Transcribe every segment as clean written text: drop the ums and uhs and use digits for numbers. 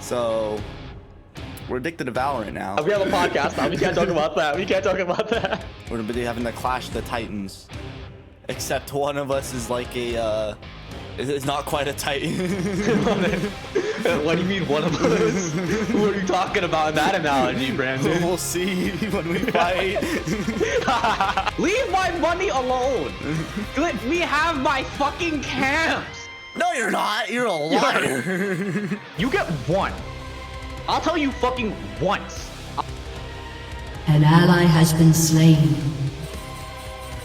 So we're addicted to Valorant now. We have a podcast now. We can't talk about that. We can't talk about that. We're gonna be having the Clash of the Titans. Except one of us is like a it's not quite a Titan. What do you mean one of us? Who are you talking about in that analogy, Brandon? We'll see when we fight. Leave my money alone. Let me have my fucking camps. No, you're not. You're a liar. You get one. I'll tell you fucking once. An ally has been slain.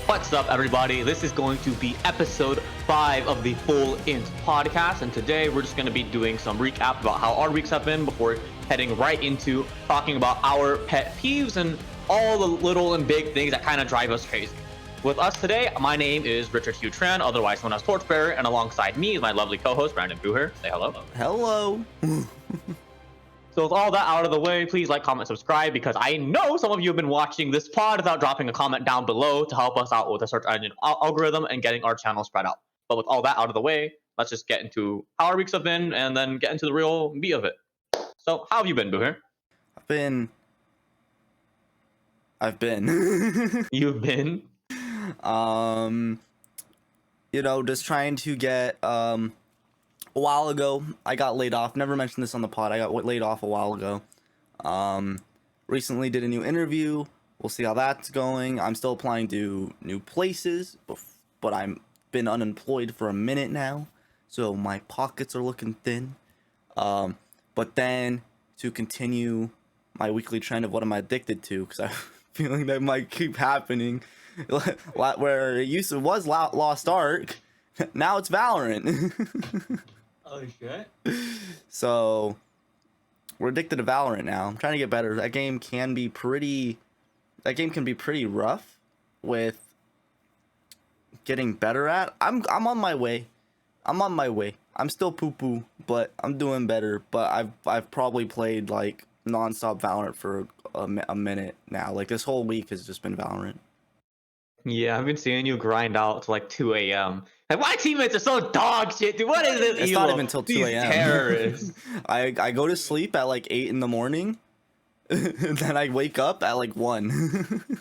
What's up, everybody? This is going to be episode 5 of the Full-INT Podcast, and today we're just going to be doing some recap about how our weeks have been before heading right into talking about our pet peeves and all the little and big things that kind of drive us crazy. With us today, my name is Richard Hugh Tran, otherwise known as Torchbearer, and alongside me is my lovely co-host, Brandon Booher. Say hello. Hello. So with all that out of the way, please like, comment, subscribe, because I know some of you have been watching this pod without dropping a comment down below to help us out with the search engine algorithm and getting our channel spread out. But with all that out of the way, let's just get into how our weeks have been and then get into the real meat of it. So how have you been, Booher? I've been. You've been? Just trying to get, a while ago, I got laid off. Never mentioned this on the pod. I got laid off a while ago. Recently did a new interview. We'll see how that's going. I'm still applying to new places, but I'm been unemployed for a minute now, so my pockets are looking thin. But then to continue my weekly trend of what am I addicted to, because I'm feeling that might keep happening. Where it was Lost Ark, now it's Valorant. Oh shit. So we're addicted to Valorant now. I'm trying to get better. That game can be pretty rough with getting better at. I'm on my way. I'm still poo-poo, but I'm doing better. But I've probably played like nonstop Valorant for a minute now. Like this whole week has just been Valorant. Yeah, I've been seeing you grind out to like 2 a.m. Like, my teammates are so dog shit, dude. What is this? It's not even till 2 a.m. Terrorists. I go to sleep at like 8 in the morning, and then I wake up at like 1.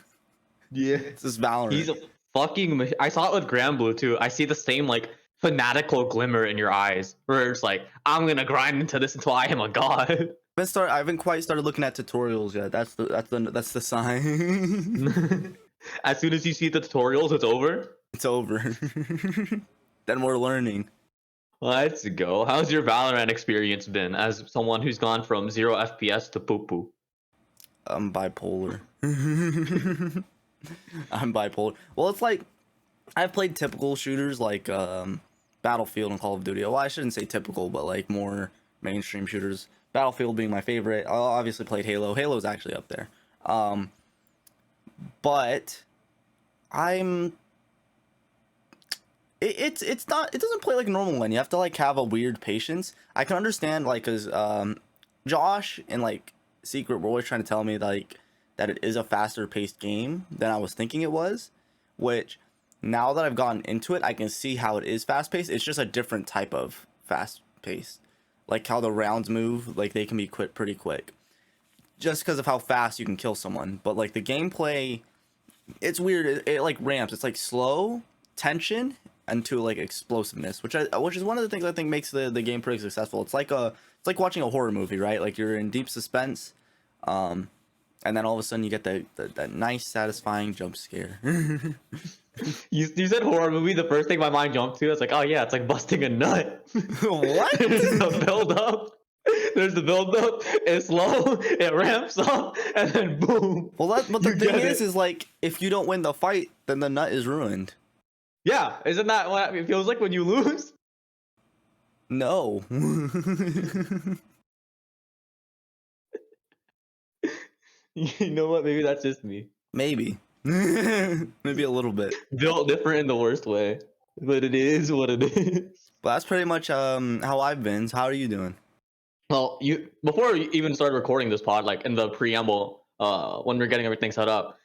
Yeah, this is Valorant. He's a fucking. I saw it with Granblue too. I see the same like fanatical glimmer in your eyes, where it's like, I'm gonna grind into this until I am a god. I haven't quite started looking at tutorials yet. That's the sign. As soon as you see the tutorials, it's over. It's over. Then we're learning. Let's go. How's your Valorant experience been as someone who's gone from 0 FPS to poo-poo? I'm bipolar. I'm bipolar. Well, it's like I've played typical shooters like Battlefield and Call of Duty. Well, I shouldn't say typical, but like more mainstream shooters. Battlefield being my favorite. I obviously played Halo. Halo's actually up there. But it's not, it doesn't play like a normal one. You have to like have a weird patience. I can understand like, cause Josh and like Secret were always trying to tell me like that it is a faster paced game than I was thinking it was, which now that I've gotten into it, I can see how it is fast paced. It's just a different type of fast paced, like how the rounds move, like they can be pretty quick. Just because of how fast you can kill someone, but like the gameplay, it's weird. It like ramps. It's like slow tension into like explosiveness, which is one of the things I think makes the game pretty successful. It's like watching a horror movie, right? Like you're in deep suspense, and then all of a sudden you get that nice, satisfying jump scare. You said horror movie. The first thing my mind jumped to, I was like, oh yeah, it's like busting a nut. What? There's the build up. There's the build up. It's slow. It ramps up, and then boom. Well, but the thing is like if you don't win the fight, then the nut is ruined. Yeah, isn't that what it feels like when you lose? No. You know what? Maybe that's just me. Maybe. Maybe a little bit. Built different in the worst way, but it is what it is. But that's pretty much how I've been. So how are you doing? Well, before you even started recording this pod, like in the preamble, when we are getting everything set up,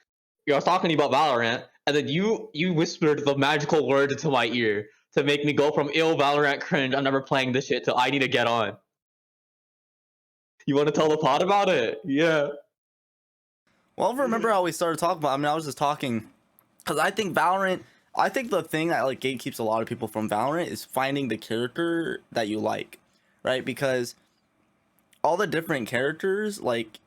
I was talking to you about Valorant, and then you whispered the magical words into my ear to make me go from ill Valorant cringe, I'm never playing this shit, to I need to get on. You want to tell the pod about it? Yeah. Well, remember how we started talking about? I mean, I was just talking because I think Valorant. I think the thing that like gatekeeps a lot of people from Valorant is finding the character that you like, right? Because all the different characters like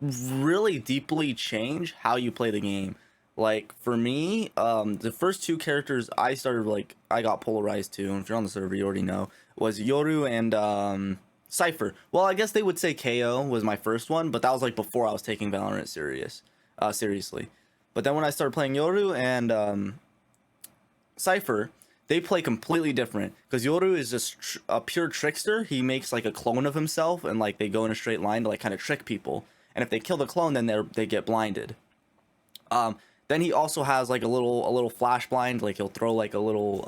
really deeply change how you play the game. Like for me, the first two characters I started like I got polarized to, and if you're on the server, you already know, was Yoru and Cypher. Well, I guess they would say KO was my first one, but that was like before I was taking Valorant seriously. But then when I started playing Yoru and Cypher, they play completely different because Yoru is just a pure trickster. He makes like a clone of himself, and like they go in a straight line to like kind of trick people. And if they kill the clone, then they get blinded. Then he also has like a little flash blind. Like he'll throw like a little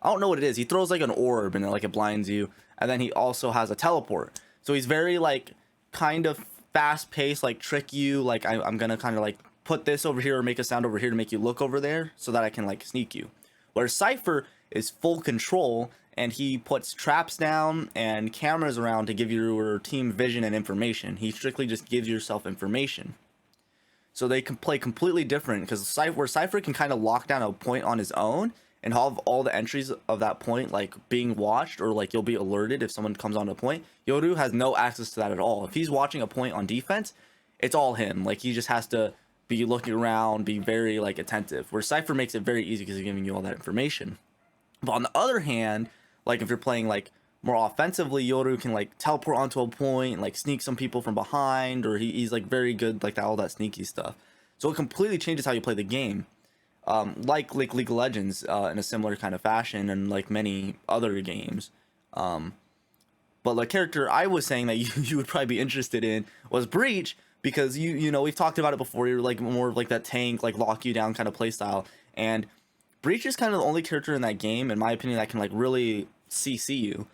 I don't know what it is. He throws like an orb and it blinds you. And then he also has a teleport. So he's very like kind of fast paced, like trick you. Like I'm gonna kind of like put this over here or make a sound over here to make you look over there so that I can like sneak you. Whereas Cypher is full control, and he puts traps down and cameras around to give your team vision and information. He strictly just gives yourself information. So they can play completely different because Cypher can kind of lock down a point on his own and have all the entries of that point like being watched, or like you'll be alerted if someone comes on a point. Yoru has no access to that at all. If he's watching a point on defense, it's all him. Like he just has to be looking around, be very like attentive. Where Cypher makes it very easy because he's giving you all that information. But on the other hand, like if you're playing like more offensively, Yoru can like teleport onto a point and like sneak some people from behind, or he's like very good like that, all that sneaky stuff. So it completely changes how you play the game. Like League of Legends in a similar kind of fashion, and like many other games. But the character I was saying that you would probably be interested in was Breach, because you know we've talked about it before. You're like more of like that tank, like lock you down kind of play style, and Breach is kind of the only character in that game, in my opinion, that can like really CC you.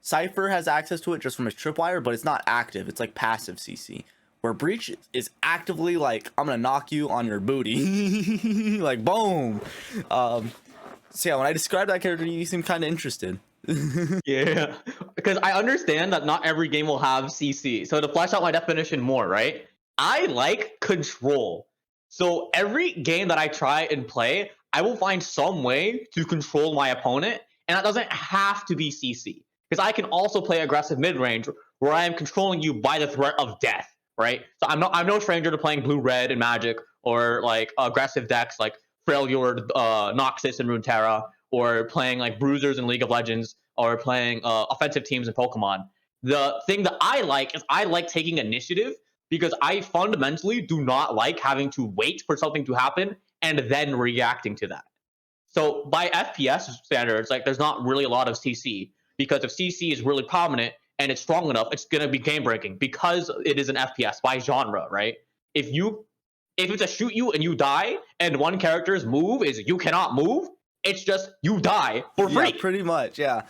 Cypher has access to it just from his tripwire, but it's not active. It's like passive CC. Where Breach is actively like, I'm gonna knock you on your booty, like boom. So yeah, when I described that character, you seem kind of interested. Yeah, because I understand that not every game will have CC. So to flesh out my definition more, right? I like control. So every game that I try and play, I will find some way to control my opponent, and that doesn't have to be CC. Because I can also play aggressive mid-range where I am controlling you by the threat of death, right? So I'm no stranger to playing blue-red in Magic, or like aggressive decks like Freljord, Noxus, and Runeterra, or playing like Bruisers in League of Legends, or playing offensive teams in Pokemon. The thing that I like is I like taking initiative, because I fundamentally do not like having to wait for something to happen and then reacting to that. So by FPS standards, like there's not really a lot of CC, because if CC is really prominent and it's strong enough, it's gonna be game breaking because it is an FPS by genre, right? If it's a shoot you and you die, and one character's move is you cannot move, it's just you die for free. Yeah, pretty much, yeah.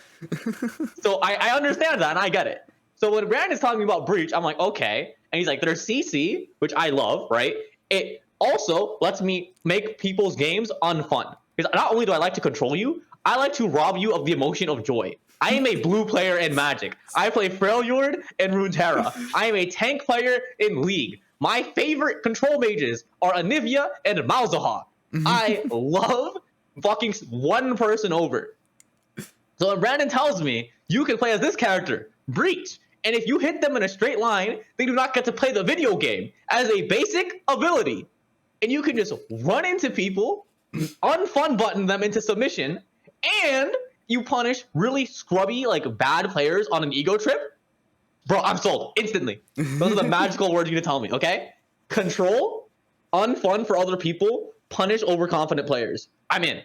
So I understand that and I get it. So when Brandon's talking about Breach, I'm like, okay. And he's like, there's CC, which I love, right? It also lets me make people's games unfun. Because not only do I like to control you, I like to rob you of the emotion of joy. I am a blue player in Magic. I play Freljord and Runeterra. I am a tank player in League. My favorite control mages are Anivia and Malzahar. I love fucking one person over. So when Brandon tells me you can play as this character, Breach, and if you hit them in a straight line, they do not get to play the video game as a basic ability. And you can just run into people, unfun button them into submission, and you punish really scrubby, like bad players on an ego trip. Bro, I'm sold instantly. Those are the magical words you're gonna tell me, okay? Control, unfun for other people, punish overconfident players. I'm in.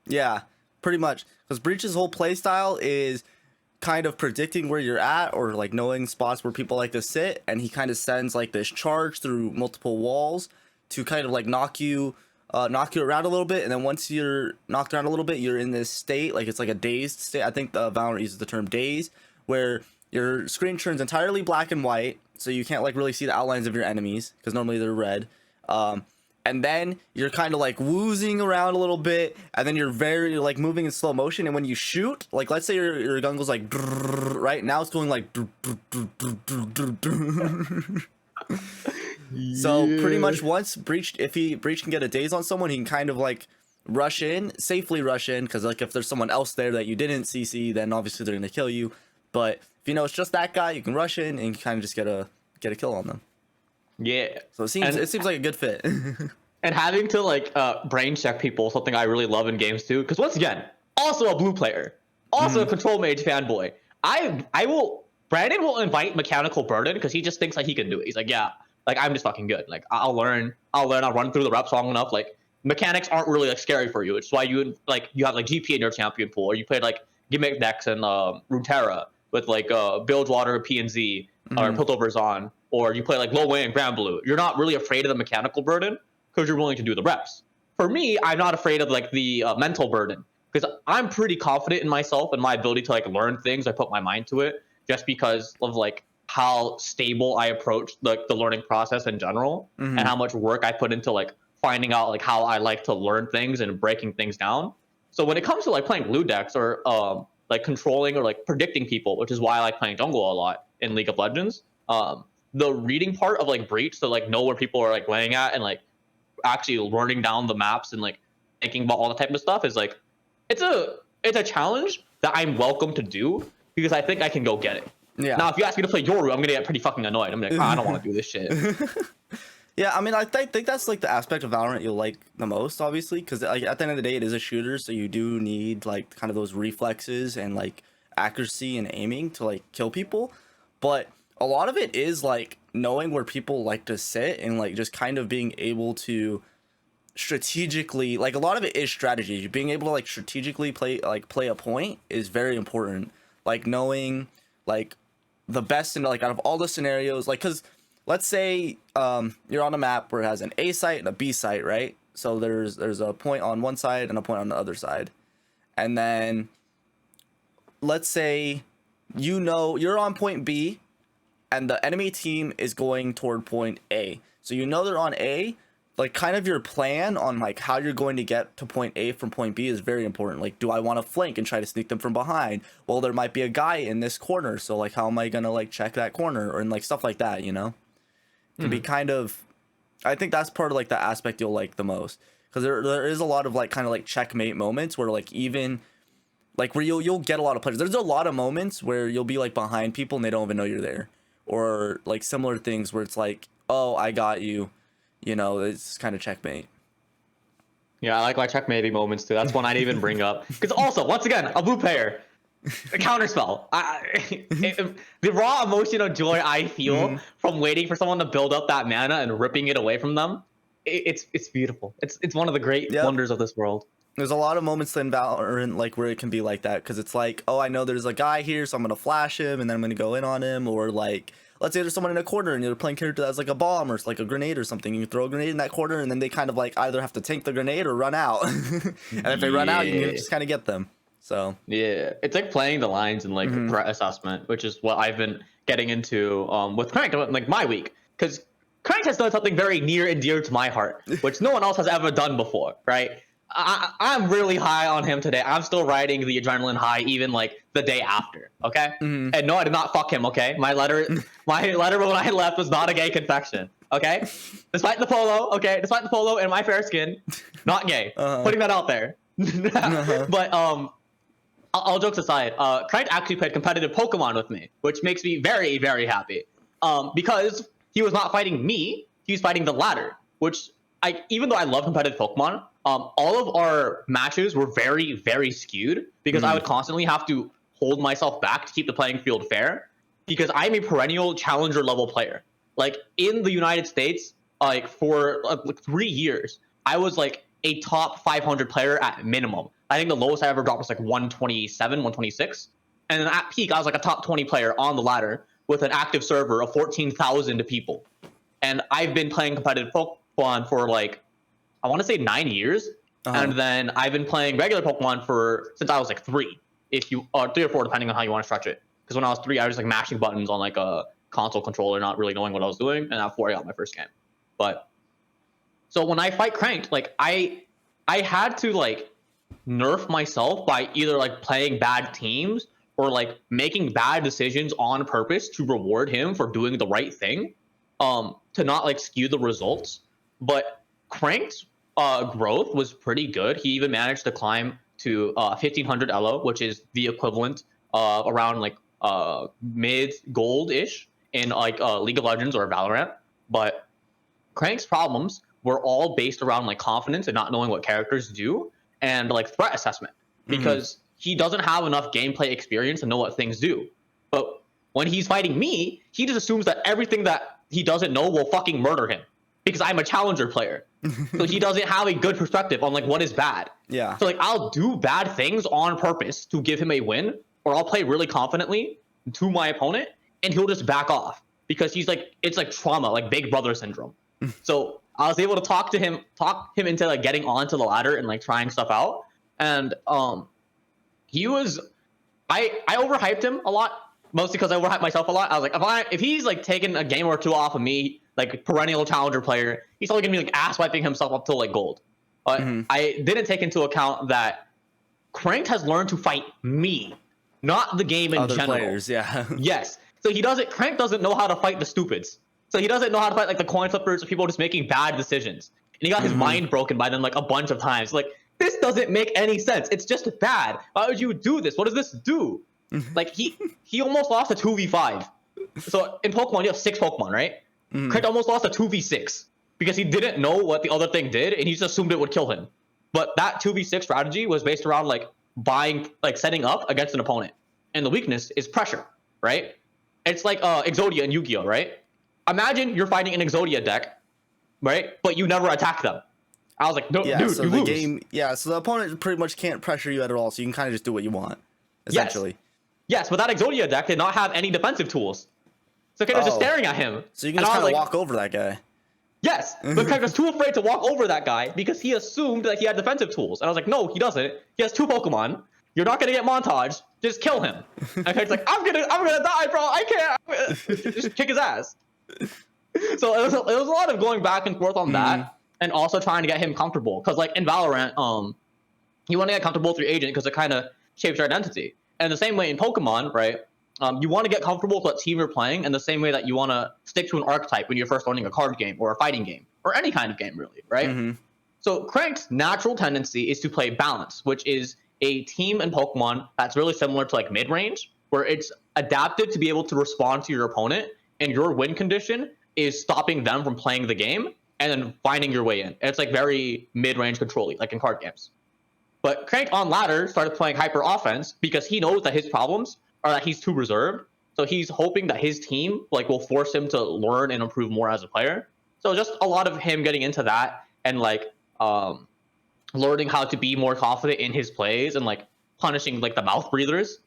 Yeah, pretty much. Because Breach's whole playstyle is kind of predicting where you're at, or like knowing spots where people like to sit, and he kind of sends like this charge through multiple walls to kind of like knock you around a little bit, and then once you're knocked around a little bit, you're in this state, like it's like a dazed state. I think the Valorant uses the term daze, where your screen turns entirely black and white, so you can't like really see the outlines of your enemies because normally they're red. and then you're kind of like woozing around a little bit, and then you're very like moving in slow motion, and when you shoot, like let's say your gun goes like right now, it's going like so pretty much once Breach, if Breach can get a daze on someone, he can kind of like safely rush in, because like if there's someone else there that you didn't CC, then obviously they're gonna kill you. But if you know it's just that guy, you can rush in and kind of just get a kill on them. Yeah. So it seems like a good fit. And having to like brain check people, something I really love in games too. Because once again, also a blue player, also a control mage fanboy. Brandon will invite mechanical burden because he just thinks like he can do it. He's like, yeah, like I'm just fucking good. Like I'll learn, I'll run through the reps long enough. Like mechanics aren't really like scary for you. It's why you have like GP in your champion pool, or you played like gimmick decks and Runeterra with like Bilgewater, PNZ, or Piltover Zon, or you play like Low Wei and Grand Blue. You're not really afraid of the mechanical burden because you're willing to do the reps. For me, I'm not afraid of like the mental burden because I'm pretty confident in myself and my ability to like learn things. I put my mind to it just because of like how stable I approach like the learning process in general and how much work I put into like finding out like how I like to learn things and breaking things down. So when it comes to like playing blue decks or like controlling or like predicting people, which is why I like playing jungle a lot in League of Legends, the reading part of like Breach to like know where people are like laying at and like actually learning down the maps and like thinking about all the type of stuff is like it's a challenge that I'm welcome to do because I think I can go get it. Yeah. Now if you ask me to play Yoru, I'm gonna get pretty fucking annoyed. I'm like, I don't want to do this shit. Yeah, I mean, I think that's like the aspect of Valorant you'll like the most, obviously, because like, at the end of the day, it is a shooter, so you do need like kind of those reflexes and like accuracy and aiming to like kill people. But a lot of it is like knowing where people like to sit and like just kind of being able to strategically, like a lot of it is strategy. Being able to like strategically play a point is very important. Like knowing like the best in like out of all the scenarios, like because let's say you're on a map where it has an A site and a B site, right? So there's a point on one side and a point on the other side. And then let's say you know you're on point B and the enemy team is going toward point A. So you know they're on A, like kind of your plan on like how you're going to get to point A from point B is very important. Like, do I want to flank and try to sneak them from behind? Well, there might be a guy in this corner, so like how am I gonna like check that corner or and like stuff like that, you know? It can be kind of, I think that's part of like the aspect you'll like the most, because there is a lot of like kind of like checkmate moments where like even like where you'll get a lot of players. There's a lot of moments where you'll be like behind people and they don't even know you're there, or like similar things where it's like, oh, I got you, you know, it's kind of checkmate. Yeah, I like my checkmating moments too. That's one I'd even bring up because also once again a blue player. A counterspell. The raw emotional joy I feel from waiting for someone to build up that mana and ripping it away from them, it's beautiful. It's one of the great wonders of this world. There's a lot of moments in Valorant like where it can be like that because it's like, oh, I know there's a guy here, so I'm gonna flash him and then I'm gonna go in on him, or like let's say there's someone in a corner and you're playing character that's like a bomb or it's like a grenade or something. You throw a grenade in that corner and then they kind of like either have to tank the grenade or run out. And if they run out, you can just kind of get them. So yeah, it's like playing the lines in like threat assessment, which is what I've been getting into with Crank, like my week, because Crank has done something very near and dear to my heart, which no one else has ever done before, right? I'm really high on him today. I'm still riding the adrenaline high, even like the day after. Okay, and no, I did not fuck him. Okay, my letter when I left was not a gay confection. Okay, despite the polo. Okay, despite the polo and my fair skin, not gay. Putting that out there. But all jokes aside, Craig actually played competitive Pokemon with me, which makes me very, very happy. Because he was not fighting me, he was fighting the ladder, which even though I love competitive Pokemon, all of our matches were very, very skewed because I would constantly have to hold myself back to keep the playing field fair because I'm a perennial challenger level player. Like in the United States, like for like 3 years, I was like a top 500 player at minimum. I think the lowest I ever dropped was like 127, 126. And then at peak, I was like a top 20 player on the ladder with an active server of 14,000 people. And I've been playing competitive Pokemon for like, I want to say 9 years. And then I've been playing regular Pokemon since I was like 3, 3 or 4, depending on how you want to stretch it. Because when I was 3, I was just like mashing buttons on like a console controller, not really knowing what I was doing. And at 4, I got my first game. But So when I fight Cranked, like I had to like nerf myself by either like playing bad teams or like making bad decisions on purpose to reward him for doing the right thing, to not like skew the results. But Cranked's growth was pretty good. He even managed to climb to 1500 elo, which is the equivalent around like mid gold ish in like League of Legends or Valorant. But Crank's problems were all based around like confidence and not knowing what characters do and like threat assessment, because he doesn't have enough gameplay experience to know what things do. But when he's fighting me, he just assumes that everything that he doesn't know will fucking murder him because I'm a challenger player. So he doesn't have a good perspective on like what is bad. Yeah. So like I'll do bad things on purpose to give him a win, or I'll play really confidently to my opponent and he'll just back off because he's like, it's like trauma, like big brother syndrome. So I was able to talk him into like getting onto the ladder and like trying stuff out. And he was, I overhyped him a lot, mostly because I overhyped myself a lot. I was like, if he's like taking a game or two off of me, like perennial challenger player, he's only gonna be like ass wiping himself up to like gold. But I didn't take into account that Cranked has learned to fight me, not the game in Other general. players, yeah. Yes. So Crank doesn't know how to fight the stupids. So he doesn't know how to fight like the coin flippers or people just making bad decisions. And he got his mind broken by them like a bunch of times. Like, this doesn't make any sense. It's just bad. Why would you do this? What does this do? Like he almost lost a 2v5. So in Pokemon, you have 6 Pokemon, right? Craig almost lost a 2v6 because he didn't know what the other thing did and he just assumed it would kill him. But that 2v6 strategy was based around like setting up against an opponent. And the weakness is pressure, right? It's like Exodia and Yu-Gi-Oh, right? Imagine you're fighting an Exodia deck, right? But you never attack them. I was like, no, dude, so you the lose. game, so the opponent pretty much can't pressure you at all, so you can kind of just do what you want, essentially. Yes, but that Exodia deck did not have any defensive tools. So Kid was just staring at him. So you can just kind of walk over that guy. Yes, but Kid was too afraid to walk over that guy because he assumed that he had defensive tools. And I was like, no, he doesn't. He has 2 Pokemon. You're not gonna get montage. Just kill him. And Kid's like, I'm gonna die, bro. I can't. Just kick his ass. So it was a lot of going back and forth on that, and also trying to get him comfortable. Because like in Valorant, you want to get comfortable with your agent because it kind of shapes your identity. And the same way in Pokemon, right? You want to get comfortable with what team you're playing, and the same way that you want to stick to an archetype when you're first learning a card game or a fighting game or any kind of game, really, right? So Crank's natural tendency is to play balance, which is a team in Pokemon that's really similar to like mid-range, where it's adapted to be able to respond to your opponent, and your win condition is stopping them from playing the game and then finding your way in. And it's like very mid-range control-y, like in card games. But Crank on ladder started playing hyper offense because he knows that his problems are that he's too reserved. So he's hoping that his team like will force him to learn and improve more as a player. So just a lot of him getting into that and like learning how to be more confident in his plays and like punishing like the mouth breathers.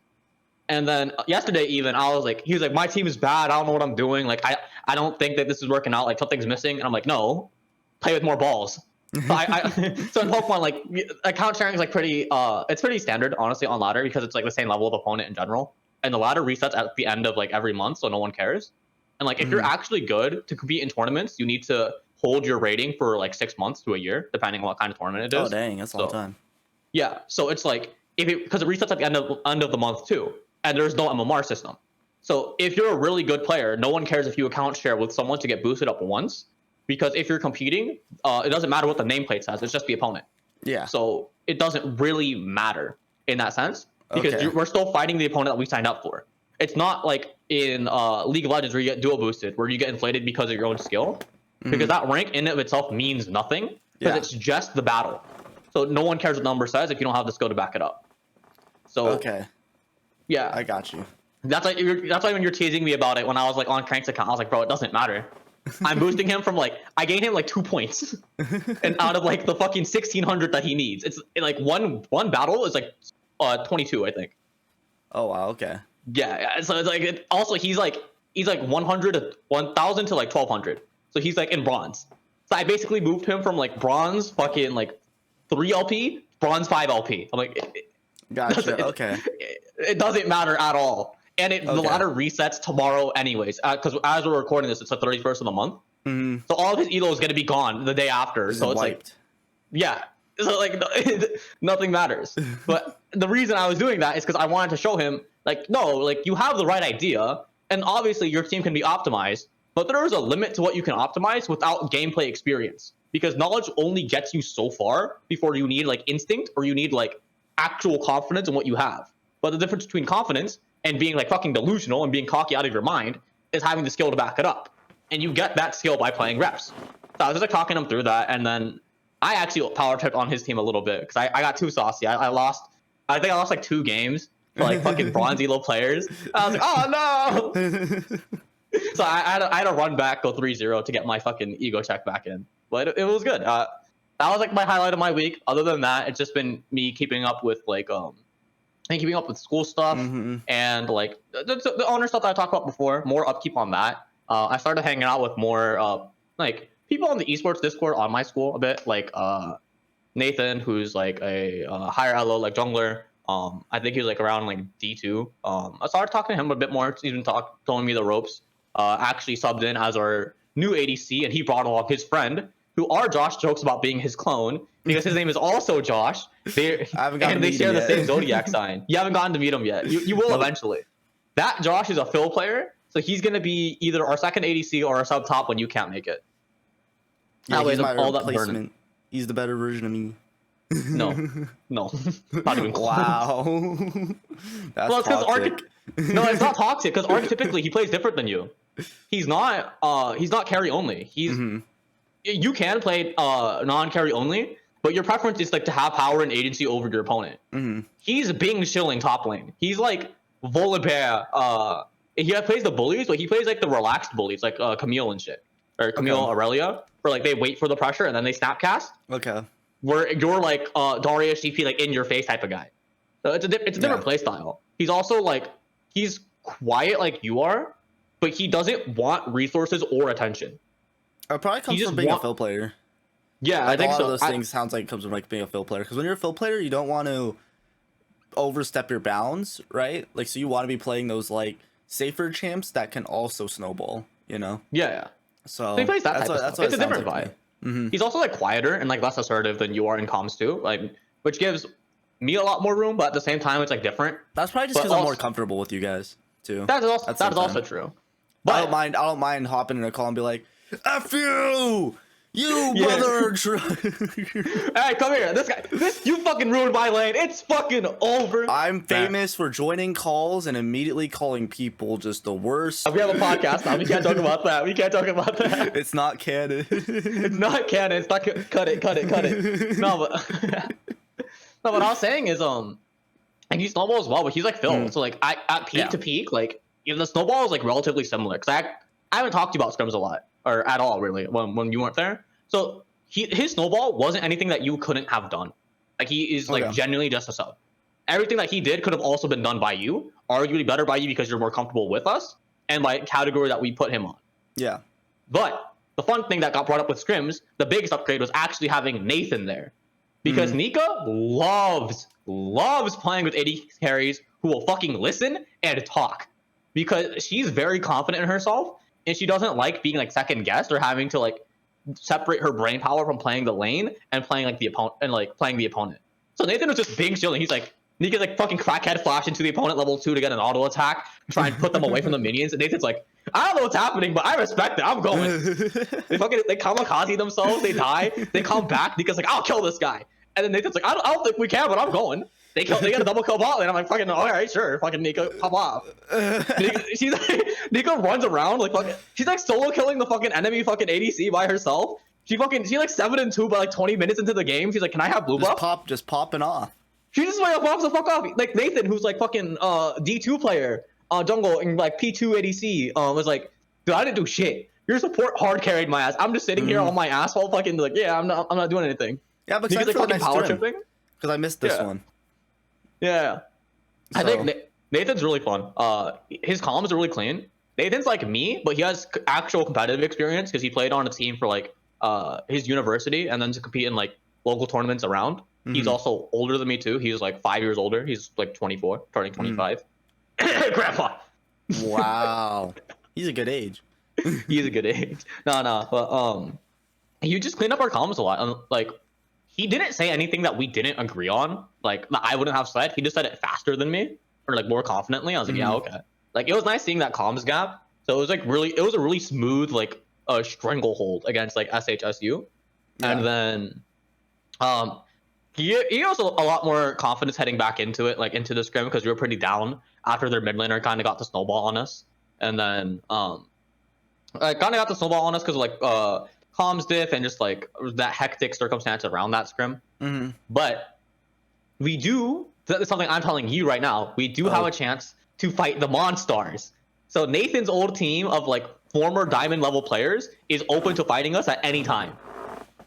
And then yesterday even I was like, he was like, my team is bad. I don't know what I'm doing. Like I don't think that this is working out. Like something's missing. And I'm like, no, play with more balls. So so in Pokemon, like account sharing is like pretty it's pretty standard honestly on ladder because it's like the same level of opponent in general. And the ladder resets at the end of like every month, so no one cares. And like if you're actually good to compete in tournaments, you need to hold your rating for like 6 months to a year, depending on what kind of tournament it is. Oh dang, that's a long time. Yeah, so it's like because it resets at the end of the month too, and there's no MMR system. So if you're a really good player, no one cares if you account share with someone to get boosted up once, because if you're competing, it doesn't matter what the nameplate says; it's just the opponent. Yeah. So it doesn't really matter in that sense because we're still fighting the opponent that we signed up for. It's not like in League of Legends where you get dual boosted, where you get inflated because of your own skill, because that rank in and of itself means nothing because it's just the battle. So no one cares what the number says if you don't have the skill to back it up. So yeah, I got you. That's why when you're teasing me about it when I was like on Crank's account, I was like, bro, it doesn't matter. I'm boosting him from like I gained him like 2 points, and out of like the fucking 1600 that he needs, it's like one battle is like 22, I think. Oh wow, okay. Yeah, so it's like also he's like 100 to 1000 to like 1200, so he's like in bronze. So I basically moved him from like bronze fucking like 3 LP, bronze 5 LP. I'm like, gotcha. Okay. It doesn't matter at all. And the ladder resets tomorrow anyways, because as we're recording this, it's the 31st of the month. Mm-hmm. So all of his elo is gonna be gone the day after. So it's wiped. like, yeah. So like nothing matters. But the reason I was doing that is because I wanted to show him like, no, like you have the right idea, and obviously your team can be optimized, but there is a limit to what you can optimize without gameplay experience. Because knowledge only gets you so far before you need like instinct or you need like actual confidence in what you have. But the difference between confidence and being like fucking delusional and being cocky out of your mind is having the skill to back it up. And you get that skill by playing reps. So I was just like talking him through that, and then I actually power tripped on his team a little bit because I got too saucy. I think I lost like 2 games for like fucking bronze elo players. I was like, oh no. So I had to run back, go 3-0 to get my fucking ego check back in. But it was good. That was like my highlight of my week. Other than that, it's just been me keeping up with like keeping up with school stuff and like the owner stuff that I talked about before. More upkeep on that. I started hanging out with more like people on the esports Discord on my school a bit, like Nathan, who's like a higher elo like jungler. I think he's like around like D2. I started talking to him a bit more. He's been showing me the ropes. Actually subbed in as our new ADC, and he brought along his friend, who Josh jokes about being his clone because his name is also Josh. They share the same zodiac sign. You haven't gotten to meet him yet. You will eventually. That Josh is a Phil player, so he's gonna be either our second ADC or our sub top when you can't make it. Yeah, he's my replacement. He's the better version of me. No, not even close. Wow. That's toxic. No, it's not toxic because archetypically he plays different than you. He's not carry only. You can play non-carry only, but your preference is like to have power and agency over your opponent. He's Bing shilling top lane. He's like Volibear. He plays the bullies, but he plays like the relaxed bullies, like Camille and shit, or Camille Aurelia, where like they wait for the pressure and then they snap cast. Okay. Where you're like Darius GP, like in your face type of guy. So it's a different play style. He's also like he's quiet like you are, but he doesn't want resources or attention. It probably comes from being a Phil player. Yeah, like, I think a lot so. of those things sounds like it comes from like being a Phil player. Because when you're a Phil player, you don't want to overstep your bounds, right? Like, so you want to be playing those like safer champs that can also snowball. You know? Yeah. So he plays that type of stuff. It's a different like vibe. He's also like quieter and like less assertive than you are in comms too. Like, which gives me a lot more room, but at the same time, it's like different. That's probably just because I'm more comfortable with you guys too. That is also true. But I don't mind hopping in a call and be like, "F you, you mother." Hey, come here. You fucking ruined my lane. It's fucking over. I'm famous for joining calls and immediately calling people just the worst. We have a podcast now. We can't talk about that. It's not canon. It's not canon. It's not cut it. No, but what I was saying is and he snowballs as well, but he's like Phil. So like at peak to peak, like even the snowball is like relatively similar. Because I haven't talked to you about scrims a lot or at all really when you weren't there. So his snowball wasn't anything that you couldn't have done. Like he is like genuinely just a sub. Everything that he did could have also been done by you, arguably better by you because you're more comfortable with us and by category that we put him on. Yeah. But the fun thing that got brought up with scrims, the biggest upgrade was actually having Nathan there. Because Nika loves playing with AD carries who will fucking listen and talk. Because she's very confident in herself and she doesn't like being like second guessed or having to like separate her brain power from playing the lane and playing like the opponent and like playing the opponent. So Nathan was just being chilling. He's like Nika's like fucking crackhead flash into the opponent level 2 to get an auto attack, try and put them away from the minions. And Nathan's like, I don't know what's happening, but I respect it. I'm going. They kamikaze themselves, they die, they come back. Nika's like, I'll kill this guy. And then Nathan's like, I don't think we can, but I'm going. They get a double kill bot lane. I'm like, fucking, all right, sure. Fucking Nika, pop off. Nika runs around like fucking. She's like solo killing the fucking enemy fucking ADC by herself. She like 7-2 by like 20 minutes into the game. She's like, can I have blue buff? Just popping off. She just like pops the fuck off. Like Nathan, who's like fucking D2 player, jungle and like P2 ADC, was like, dude, I didn't do shit. Your support hard carried my ass. I'm just sitting here on my asshole, fucking like, yeah, I'm not doing anything. Yeah, but like fucking power tripping. Because I missed this one. Yeah. So. I think Nathan's really fun. His comms are really clean. Nathan's like me, but he has actual competitive experience because he played on a team for like his university and then to compete in like local tournaments around. He's also older than me too. He's like 5 years older. He's like 24, turning 25. Grandpa. Wow. He's a good age. He's a good age. No, but he just cleaned up our comms a lot. Like, he didn't say anything that we didn't agree on, like that I wouldn't have said. He just said it faster than me, or like more confidently. I was like, yeah, okay. Like, it was nice seeing that comms gap. So it was like really, it was a really smooth like stranglehold against like SHSU, and then he also a lot more confidence heading back into it, like into the scrim, because we were pretty down after their mid laner kind of got the snowball on us, and then I kind of got the snowball on us because like comms diff and just like that hectic circumstance around that scrim. But we do, that's something I'm telling you right now, we do have a chance to fight the Monstars. So Nathan's old team of like former diamond level players is open to fighting us at any time.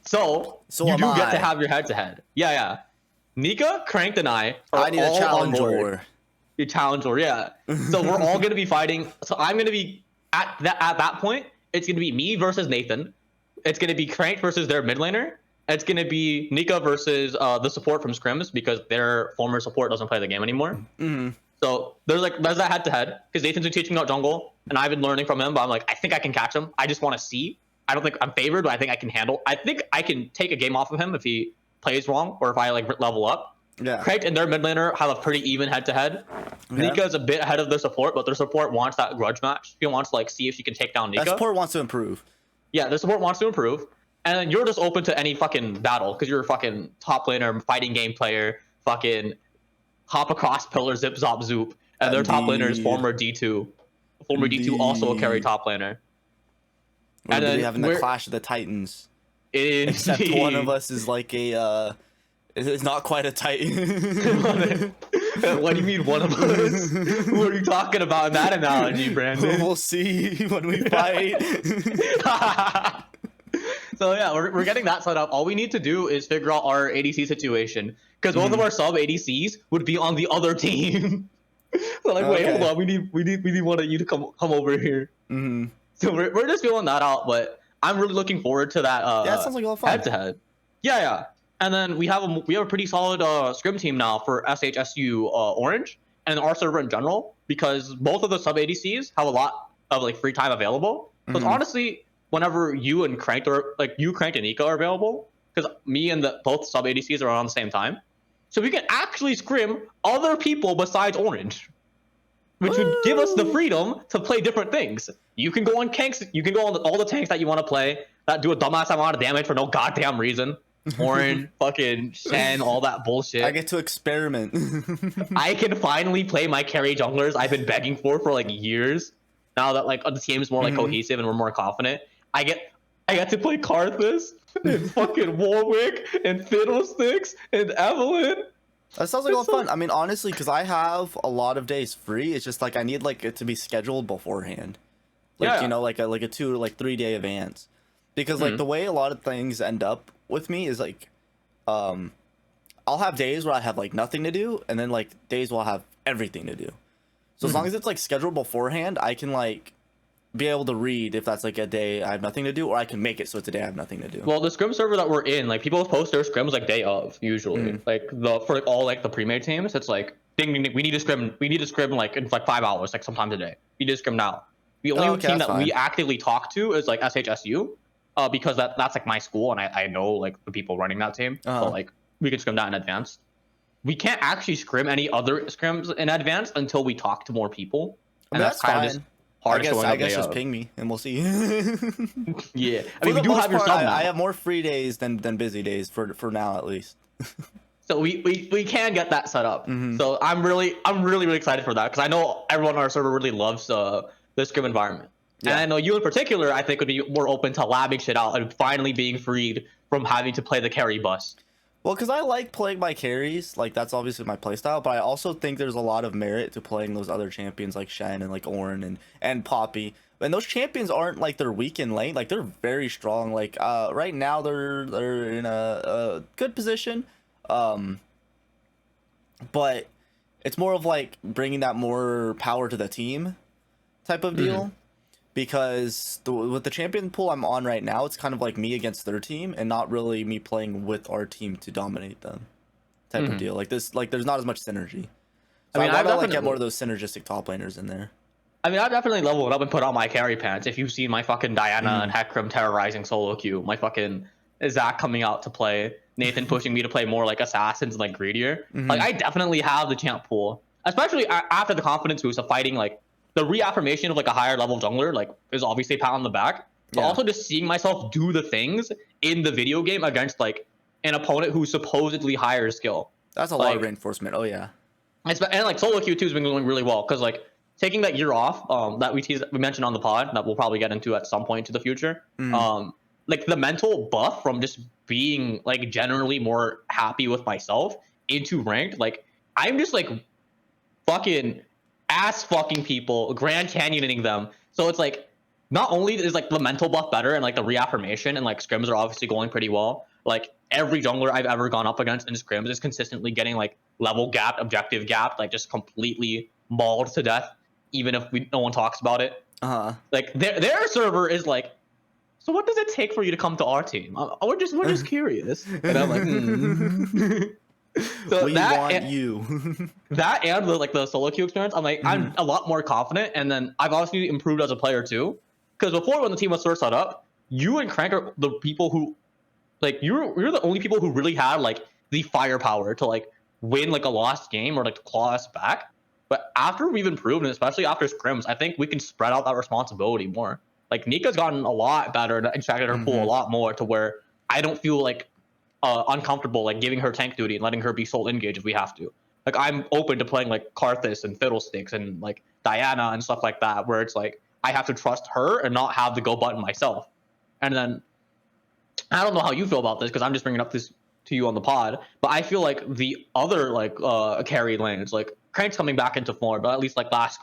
So you do get to have your head to head. Yeah. Nika, Cranked, and I are need all a challenge on board. war. Your challenge war, yeah. So we're all gonna be fighting. So I'm gonna be at that point. It's gonna be me versus Nathan. It's gonna be Cranked versus their mid laner. It's gonna be Nika versus the support from Scrims, because their former support doesn't play the game anymore. So there's that head to head, because Nathan's been teaching out jungle and I've been learning from him. But I'm like, I think I can catch him. I just want to see. I don't think I'm favored, but I think I can handle. I think I can take a game off of him if he plays wrong, or if I like level up. Yeah. Craig and their mid laner have a pretty even head to head. Nika is a bit ahead of their support, but their support wants that grudge match. He wants to like see if she can take down Nika. That support wants to improve. Yeah, their support wants to improve, and then you're just open to any fucking battle because you're a fucking top laner, fighting game player, fucking hop across pillar, zip zop zoop, and their top laner is former D2. Former D2 also a carry top laner. And then having the clash of the Titans. Except one of us is like a it's not quite a Titan. What do you mean one of us? What are you talking about in that analogy, Brandon? We'll see when we fight. So yeah, we're getting that set up. All we need to do is figure out our ADC situation, because both of our sub ADCs would be on the other team. So like, wait, hold on, we need one of you to come over here. So we're just feeling that out, but I'm really looking forward to that. Yeah, that sounds like a lot of fun. Head to head. Yeah. And then we have a pretty solid scrim team now for SHSU Orange and our server in general, because both of the sub ADCs have a lot of like free time available. So it's honestly, whenever you and Cranked and Nika are available, because me and both sub ADCs are on the same time, so we can actually scrim other people besides Orange, which would give us the freedom to play different things. You can go on tanks. You can go on all the tanks that you want to play that do a dumbass amount of damage for no goddamn reason. Orange, fucking Shen, all that bullshit. I get to experiment. I can finally play my carry junglers I've been begging for like years. Now that like the team is more like cohesive and we're more confident, I get to play Karthus and fucking Warwick and Fiddlesticks and Evelyn. That sounds like a lot of fun. I mean, honestly, because I have a lot of days free. It's just like I need like it to be scheduled beforehand. Like you know, like a 2 or like 3 day advance. Because like the way a lot of things end up with me is like, I'll have days where I have like nothing to do, and then like days where I'll have everything to do. So as long as it's like scheduled beforehand, I can like be able to read if that's like a day I have nothing to do, or I can make it so it's a day I have nothing to do. Well, the scrim server that we're in, like people post their scrims like day of usually. Like for like all like the pre-made teams, it's like ding ding ding. We need to scrim like in like 5 hours, like sometime today. We need to scrim now. The only team that we actively talk to is like SHSU, because that's like my school and I know like the people running that team. So like we can scrim that in advance. We can't actually scrim any other scrims in advance until we talk to more people, and that's kind of just hard. I guess just ping me and we'll see. Yeah, I mean we do have your stuff now. I have more free days than busy days for now at least. So we can get that set up. So I'm really excited for that, because I know everyone on our server really loves the scrim environment. Yeah. And I know you in particular, I think, would be more open to labbing shit out and finally being freed from having to play the carry bus. Well, because I like playing my carries, like that's obviously my playstyle, but I also think there's a lot of merit to playing those other champions like Shen and like Ornn and Poppy. And those champions aren't like they're weak in lane, like they're very strong. Like right now they're in a good position, but it's more of like bringing that more power to the team type of deal. Because with the champion pool I'm on right now, it's kind of like me against their team and not really me playing with our team to dominate them type of deal. Like this, like there's not as much synergy. So I want to like get more of those synergistic top laners in there. I mean, I've definitely leveled up and put on my carry pants. If you've seen my fucking Diana and Hecarim terrorizing solo queue, my fucking Zach coming out to play, Nathan pushing me to play more like assassins and like greedier. Like I definitely have the champ pool, especially after the confidence boost of fighting like the reaffirmation of like a higher level jungler. Like is obviously a pat on the back, but also just seeing myself do the things in the video game against like an opponent who's supposedly higher skill. That's a lot of reinforcement. Oh yeah, and like solo queue 2 has been going really well because like taking that year off that we mentioned on the pod that we'll probably get into at some point to the future. Like the mental buff from just being like generally more happy with myself into ranked, like I'm just like fucking ass fucking people, Grand Canyoning them. So it's like not only is like the mental buff better and like the reaffirmation and like scrims are obviously going pretty well. Like every jungler I've ever gone up against in scrims is consistently getting like level gapped, objective gapped, like just completely mauled to death, even if no one talks about it. Like their server is like, so what does it take for you to come to our team? We're just curious. And I'm like, So we want you. That and the solo queue experience, I'm like, I'm a lot more confident, and then I've obviously improved as a player too. Because before, when the team was first set up, you and Crank are the people who, like, you're the only people who really had like the firepower to like win like a lost game or like to claw us back. But after we've improved, and especially after scrims, I think we can spread out that responsibility more. Like Nika's gotten a lot better and extracted her pool a lot more to where I don't feel like uncomfortable like giving her tank duty and letting her be soul engage if we have to. Like I'm open to playing like Karthus and Fiddlesticks and like Diana and stuff like that, where it's like I have to trust her and not have the go button myself. And then I don't know how you feel about this because I'm just bringing up this to you on the pod, but I feel like the other like carry lanes, like Crank's coming back into form, but at least like last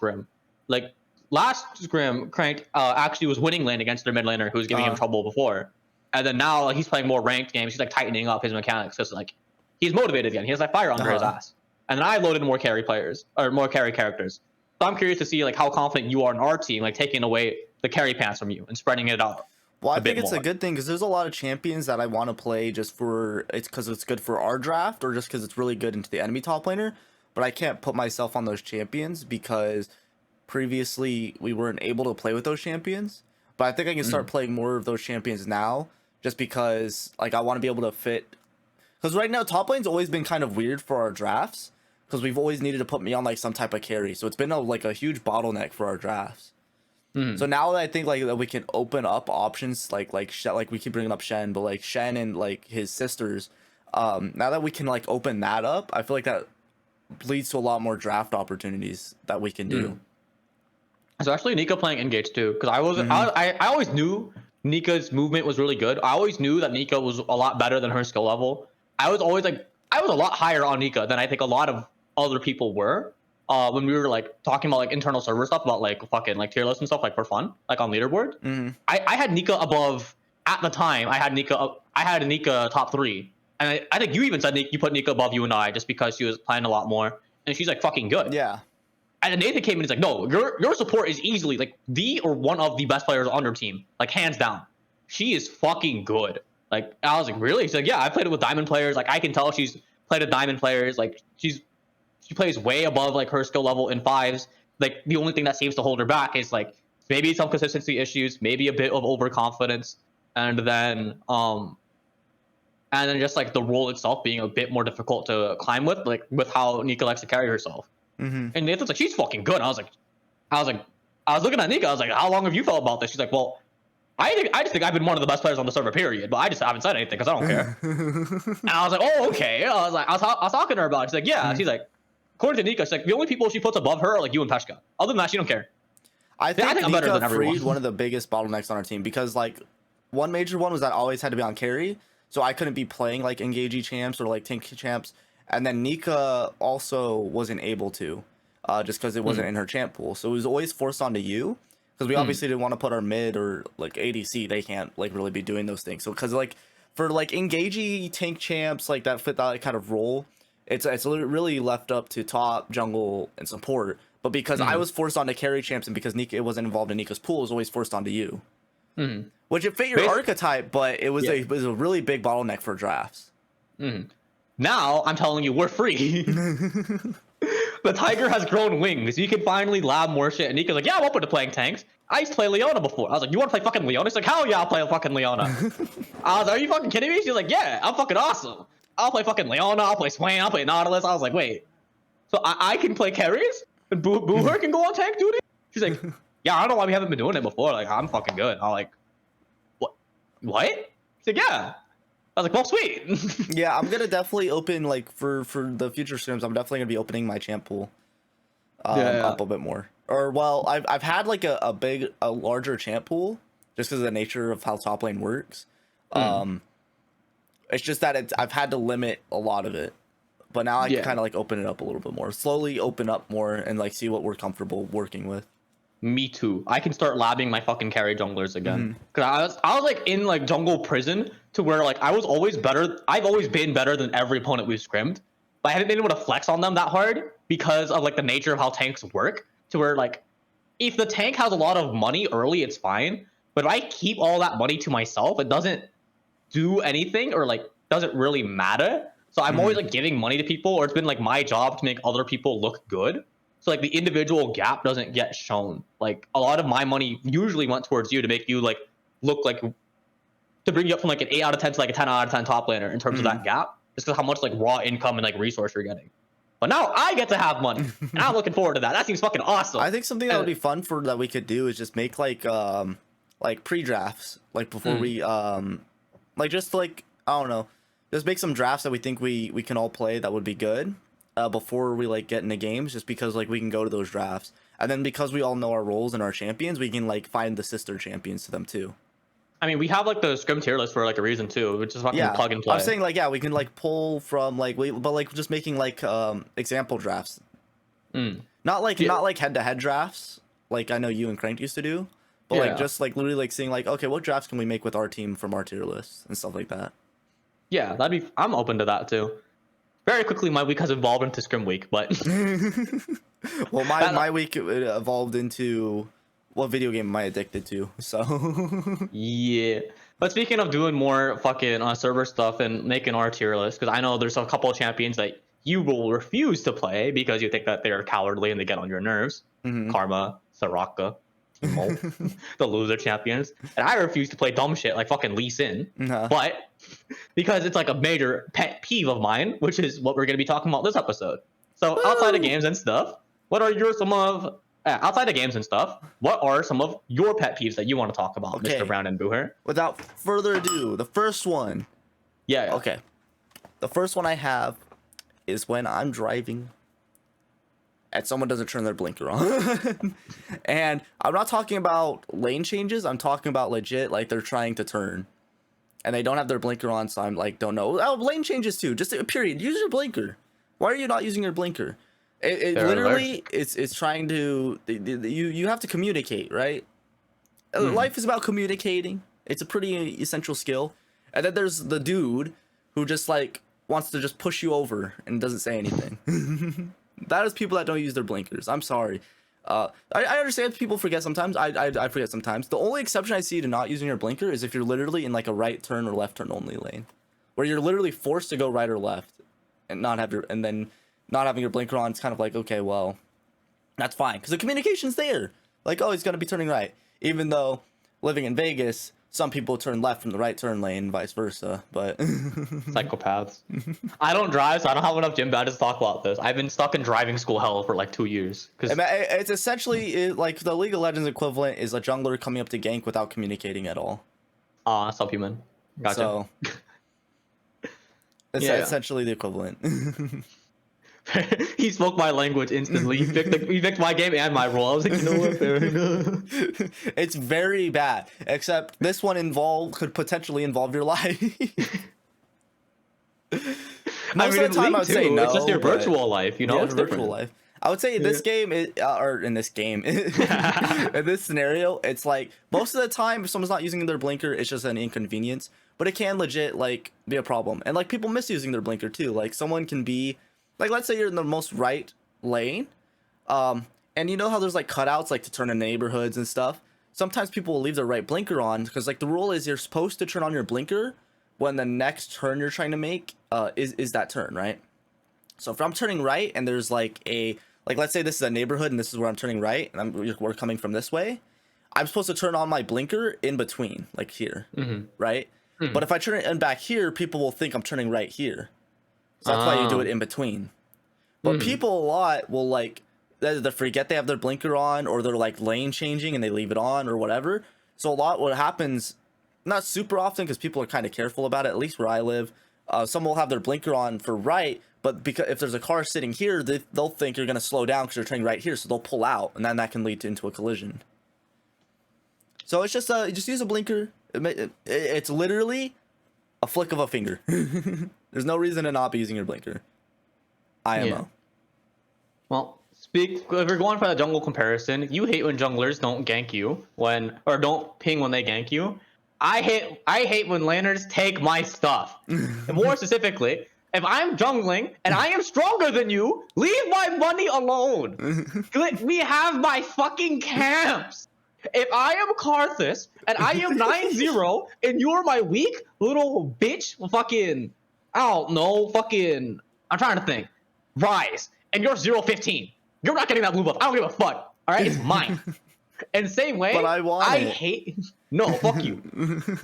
scrim, Crank actually was winning lane against their mid laner who was giving him trouble before. And then now he's playing more ranked games. He's like tightening up his mechanics because like he's motivated again. He has like fire under his ass. And then I loaded more carry players or more carry characters. So I'm curious to see like how confident you are in our team, like taking away the carry pants from you and spreading it out. Well, I think it's a good thing because there's a lot of champions that I want to play just for it's because it's good for our draft or just because it's really good into the enemy top laner. But I can't put myself on those champions because previously we weren't able to play with those champions. But I think I can start playing more of those champions now. Just because, like, I want to be able to fit. Because right now, top lane's always been kind of weird for our drafts. Because we've always needed to put me on, like, some type of carry. So it's been, a huge bottleneck for our drafts. So now that I think, like, that we can open up options, like we keep bringing up Shen. But, like, Shen and, like, his sisters. Now that we can, like, open that up, I feel like that leads to a lot more draft opportunities that we can do. So actually, Nika playing Engage, too. Because I always knew Nika's movement was really good. I always knew that Nika was a lot better than her skill level. I was always like, I was a lot higher on Nika than I think a lot of other people were when we were like talking about like internal server stuff about like fucking like tier lists and stuff like for fun, like on leaderboard. I had Nika above at the time. I had Nika top 3, and I think you even said you put Nika above you and I just because she was playing a lot more, and she's like fucking good. Yeah. And then Nathan came in and he's like, no, your support is easily like the or one of the best players on your team. Like hands down. She is fucking good. Like I was like, really? She's like, yeah, I played it with diamond players. Like I can tell she's played with diamond players. Like she plays way above like her skill level in 5s. Like the only thing that seems to hold her back is like maybe some consistency issues, maybe a bit of overconfidence, and then just like the role itself being a bit more difficult to climb with how Nika likes to carry herself. And Nathan's like, she's fucking good. I was looking at Nika. I was like, how long have you felt about this? She's like, well, I just think I've been one of the best players on the server, period. But I just haven't said anything because I don't care. And I was like, oh, okay. I was talking to her about it. She's like, yeah. She's like, according to Nika, she's like, the only people she puts above her are like you and Peshka. Other than that, she don't care. I think I'm better than everyone. freed one of the biggest bottlenecks on our team because like one major one was that I always had to be on carry, so I couldn't be playing like engagey champs or like tank champs. And then Nika also wasn't able to, just because it wasn't in her champ pool. So it was always forced onto you, because we obviously didn't want to put our mid or like ADC. They can't like really be doing those things. So because like for like engagey tank champs like that fit that kind of role, it's really left up to top, jungle, and support. But because I was forced onto carry champs and because Nika it wasn't involved in Nika's pool, it was always forced onto you. Which it fit your archetype, but it was a really big bottleneck for drafts. Now I'm telling you, we're free. the tiger has grown wings. You can finally lab more shit. And Nico's like, yeah, I'm open to playing tanks. I used to play Leona before. I was like, you want to play fucking Leona? He's like, hell yeah, I'll play fucking Leona. I was like, are you fucking kidding me? She's like, yeah, I'm fucking awesome. I'll play fucking Leona. I'll play Swain. I'll play Nautilus. I was like, wait. So I can play carries? And Booher can go on tank duty? She's like, yeah, I don't know why we haven't been doing it before. Like, I'm fucking good. I'm like, what? She's like, yeah. I was like, well, sweet. Yeah, I'm gonna definitely open, like, for the future Scrims, I'm definitely gonna be opening my champ pool up a bit more. Or, well, I've had like a larger champ pool just because of the nature of how top lane works. It's just that I've had to limit a lot of it, but now I can kind of like open it up a little bit more, slowly open up more, and like see what we're comfortable working with. Me too. I can start labbing my fucking carry junglers again. Cause I was like in like jungle prison to where like I was always better. I've always been better than every opponent we've scrimmed, but I haven't been able to flex on them that hard because of like the nature of how tanks work. To where like, if the tank has a lot of money early, it's fine. But if I keep all that money to myself, it doesn't do anything or like doesn't really matter. So I'm always like giving money to people, or it's been like my job to make other people look good. So like the individual gap doesn't get shown. Like a lot of my money usually went towards you to make you like look like, to bring you up from like an 8 out of 10 to like a 10 out of 10 top laner in terms of that gap, just because how much like raw income and like resource you're getting. But now I get to have money, and I'm looking forward to that. That seems fucking awesome. I think something that would be fun that we could do is just make like pre-drafts, like before we like just like, I don't know, just make some drafts that we think we can all play that would be good before we like get into games, just because like we can go to those drafts, and then because we all know our roles and our champions, we can like find the sister champions to them too. I mean, we have like the scrim tier list for like a reason too, which is fucking plug and play. I'm saying like, yeah, we can like pull from like but like just making like example drafts, not like head-to-head drafts like I know you and Crank used to do, but like just like literally like seeing like, okay, what drafts can we make with our team from our tier lists and stuff like that. Yeah, I'm open to that too. Very quickly, my week has evolved into scrim week, but well, my week evolved into what video game am I addicted to? So yeah. But speaking of doing more fucking server stuff and making our tier list, because I know there's a couple of champions that you will refuse to play because you think that they're cowardly and they get on your nerves. Karma, Soraka, Timo, the loser champions. And I refuse to play dumb shit like fucking Lee Sin. But because it's like a major pet peeve of mine, which is what we're going to be talking about this episode. So outside of games and stuff, what are outside of games and stuff, what are some of your pet peeves that you want to talk about, Mr. Brown and Booher? Without further ado, the first one. Yeah. Okay. The first one I have is when I'm driving and someone doesn't turn their blinker on. And I'm not talking about lane changes. I'm talking about legit, like they're trying to turn and they don't have their blinker on. So I'm like, don't know. Oh, lane changes too. Just a period. Use your blinker. Why are you not using your blinker? It literally it's trying to you have to communicate, right? Life is about communicating. It's a pretty essential skill. And then there's the dude who just like wants to just push you over and doesn't say anything. That is people that don't use their blinkers. I'm sorry. I understand people forget sometimes. I forget sometimes. The only exception I see to not using your blinker is if you're literally in like a right turn or left turn only lane, where you're literally forced to go right or left and not having your blinker on. It's kind of like, okay, well, that's fine because the communication's there. Like, oh, he's gonna be turning right, even though living in Vegas, some people turn left from the right turn lane, and vice versa. But psychopaths. I don't drive, so I don't have enough gym badges to talk about this. I've been stuck in driving school hell for like 2 years. Because it's essentially like the League of Legends equivalent is a jungler coming up to gank without communicating at all. Subhuman. Gotcha. So it's essentially the equivalent. He spoke my language instantly. He picked my game and my role. I was like, you know what? Fair enough. It's very bad. Except this one could potentially involve your life. Most of the time, I would say no. It's just your virtual life, you know. Yeah, it's virtual life. I would say in this game, in this scenario, it's like most of the time, if someone's not using their blinker, it's just an inconvenience. But it can legit like be a problem, and like people misusing their blinker too. Like someone can be. Like, let's say you're in the most right lane, and you know how there's, like, cutouts, like, to turn in neighborhoods and stuff? Sometimes people will leave their right blinker on, because, like, the rule is you're supposed to turn on your blinker when the next turn you're trying to make is that turn, right? So if I'm turning right, and there's, like, a like let's say this is a neighborhood and this is where I'm turning right, and we're coming from this way. I'm supposed to turn on my blinker in between, like here, right? But if I turn it in back here, people will think I'm turning right here. So that's why you do it in between. But people a lot will like they forget they have their blinker on, or they're like lane changing and they leave it on or whatever. So a lot what happens, not super often because people are kind of careful about it, at least where I live. Some will have their blinker on for right, but because if there's a car sitting here, they'll think you're going to slow down because you're turning right here, so they'll pull out, and then that can lead into a collision. So it's just you just use a blinker. It's literally a flick of a finger. There's no reason to not be using your blinker. IMO. Yeah. Well, if we're going for the jungle comparison, you hate when junglers don't gank you or don't ping when they gank you. I hate when laners take my stuff. And more specifically, if I'm jungling and I am stronger than you, leave my money alone. Let me have my fucking camps. If I am Karthus and I am 9-0 and you're my weak little bitch, fucking, I don't know, fucking, I'm trying to think, Rise, and you're 0-15, you're not getting that blue buff. I don't give a fuck. All right, it's mine. And same way, but I hate. No, fuck you.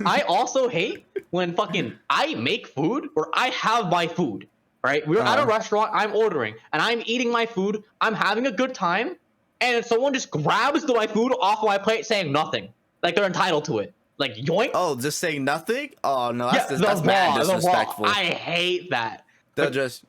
I also hate when fucking I make food or I have my food. Right, we're at a restaurant. I'm ordering and I'm eating my food. I'm having a good time. And someone just grabs my food off my plate saying nothing. Like they're entitled to it. Like, yoink. Oh, just saying nothing? Oh, no, that's mad disrespectful. I hate that. They'll like, just...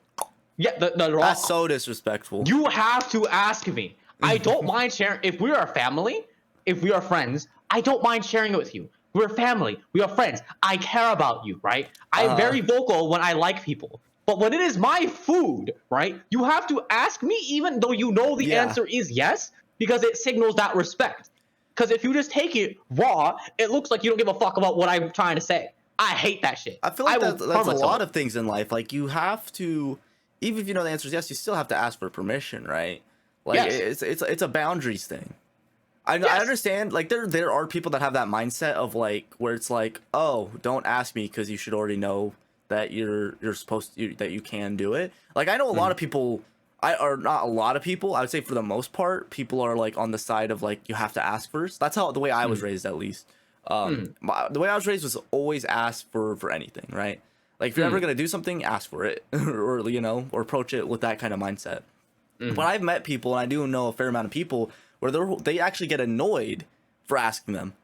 Yeah, the raw. That's so disrespectful. You have to ask me. I don't mind sharing. If we are a family, if we are friends, I don't mind sharing it with you. We're family. We are friends. I care about you, right? I'm very vocal when I like people. But when it is my food, right, you have to ask me even though you know the answer is yes, because it signals that respect. Because if you just take it raw, it looks like you don't give a fuck about what I'm trying to say. I hate that shit. I feel like that's a lot of things in life. Like, you have to, even if you know the answer is yes, you still have to ask for permission, right? Like, it's a boundaries thing. I understand, like, there are people that have that mindset of, like, where it's like, oh, don't ask me because you should already know that you're supposed to, that you can do it. Like, I know a lot of people, or not a lot of people, I would say for the most part, people are like on the side of like, you have to ask first. That's how the way I was raised, at least. The way I was raised was always ask for anything, right? Like, if you're ever gonna do something, ask for it, or you know, or approach it with that kind of mindset. But I've met people, and I do know a fair amount of people where they actually get annoyed for asking them.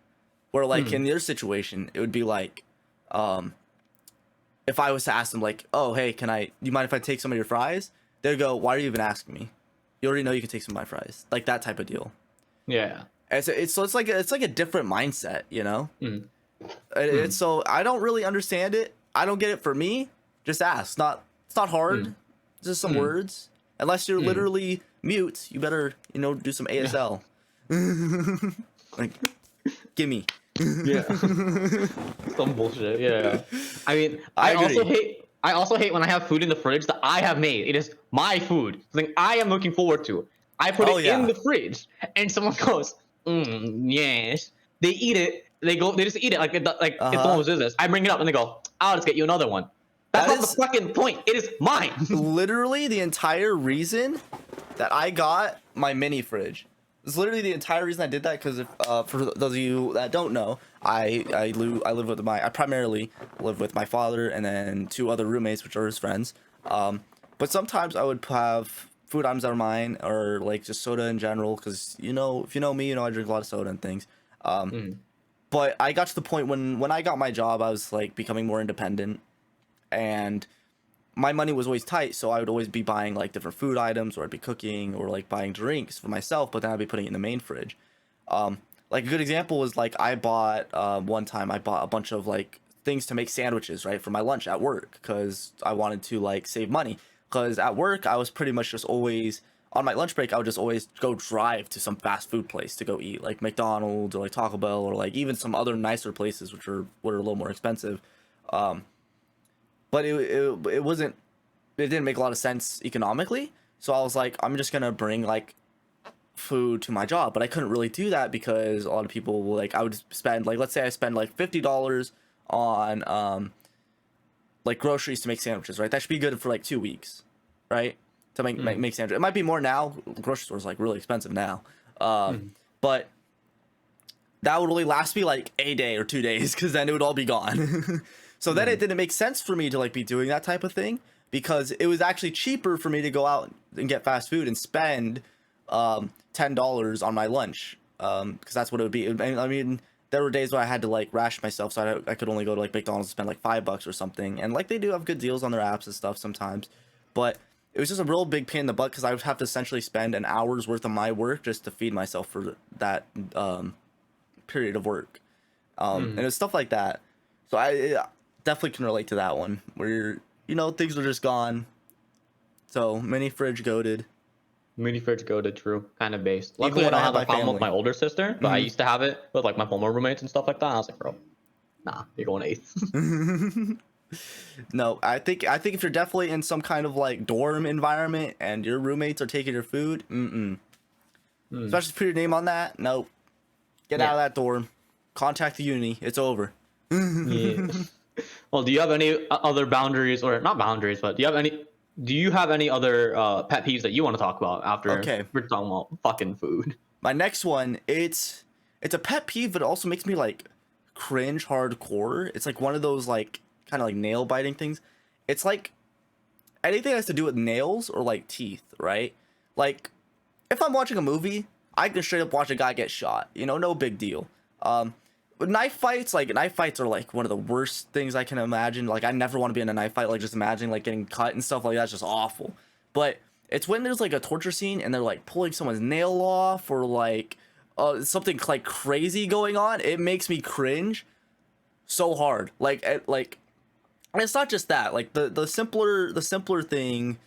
Where like in your situation, it would be like, if I was to ask them like, oh, hey, do you mind if I take some of your fries? They'd go, why are you even asking me? You already know you can take some of my fries. Like, that type of deal. Yeah. And so it's like a different mindset, you know? And so I don't really understand it. I don't get it. For me, just ask. It's not hard. Just some words. Unless you're literally mute, you better, you know, do some ASL. Like, gimme. Yeah. Some bullshit. Yeah. I mean, I also hate when I have food in the fridge that I have made. It is my food, something I am looking forward to. I put it in the fridge, and someone goes, yes. They eat it. They just eat it like it's no one's business. I bring it up and they go, I'll just get you another one. That's not the fucking point. It is mine. Literally the entire reason that I got my mini fridge. It's literally the entire reason I did that, because for those of you that don't know, I primarily live with my father and then 2 other roommates, which are his friends. But sometimes I would have food items that are mine, or like just soda in general, because, you know, if you know me, you know I drink a lot of soda and things. But I got to the point when I got my job, I was like becoming more independent, and my money was always tight, so I would always be buying like different food items, or I'd be cooking, or like buying drinks for myself, but then I'd be putting it in the main fridge. Like a good example was like one time I bought a bunch of like things to make sandwiches, right, for my lunch at work, because I wanted to like save money. Because at work I was pretty much just always on my lunch break, I would just always go drive to some fast food place to go eat, like McDonald's or like Taco Bell, or like even some other nicer places which were a little more expensive. But it didn't make a lot of sense economically. So I was like, I'm just gonna bring like food to my job. But I couldn't really do that because a lot of people will, like, I would spend, like, let's say I spend like $50 on like groceries to make sandwiches, right? That should be good for like 2 weeks, right? to make sandwich. It might be more now. The grocery store is like really expensive now. But that would only last me like a day or 2 days because then it would all be gone. So then it didn't make sense for me to like be doing that type of thing because it was actually cheaper for me to go out and get fast food and spend $10 on my lunch because that's what it would be. I mean, there were days where I had to like ration myself, so I could only go to like McDonald's and spend like $5 or something. And like they do have good deals on their apps and stuff sometimes, but it was just a real big pain in the butt because I would have to essentially spend an hour's worth of my work just to feed myself for that period of work. And it was stuff like that. So I definitely can relate to that one where things are just gone. So mini fridge goated. Mini fridge goated, true. Kind of based. Luckily, I don't have a problem with my older sister, but I used to have it with like my former roommates and stuff like that. And I was like, bro, nah, you're going eighth. No, I think if you're definitely in some kind of like dorm environment and your roommates are taking your food, especially put your name on that, nope. Get out of that dorm. Contact the uni. It's over. Yeah. Well, do you have any other boundaries, or not boundaries, but do you have any other pet peeves that you want to talk about after we're talking about fucking food? My next one, it's a pet peeve, but it also makes me like cringe hardcore. It's like one of those like kind of like nail biting things. It's like anything that has to do with nails or like teeth, right? Like if I'm watching a movie, I can straight up watch a guy get shot, no big deal. But knife fights are like one of the worst things I can imagine. Like I never want to be in a knife fight. Like just imagining like getting cut and stuff like that's just awful. But it's when there's like a torture scene and they're like pulling someone's nail off or like something like crazy going on. It makes me cringe so hard. Like and it's not just that. Like the simpler thing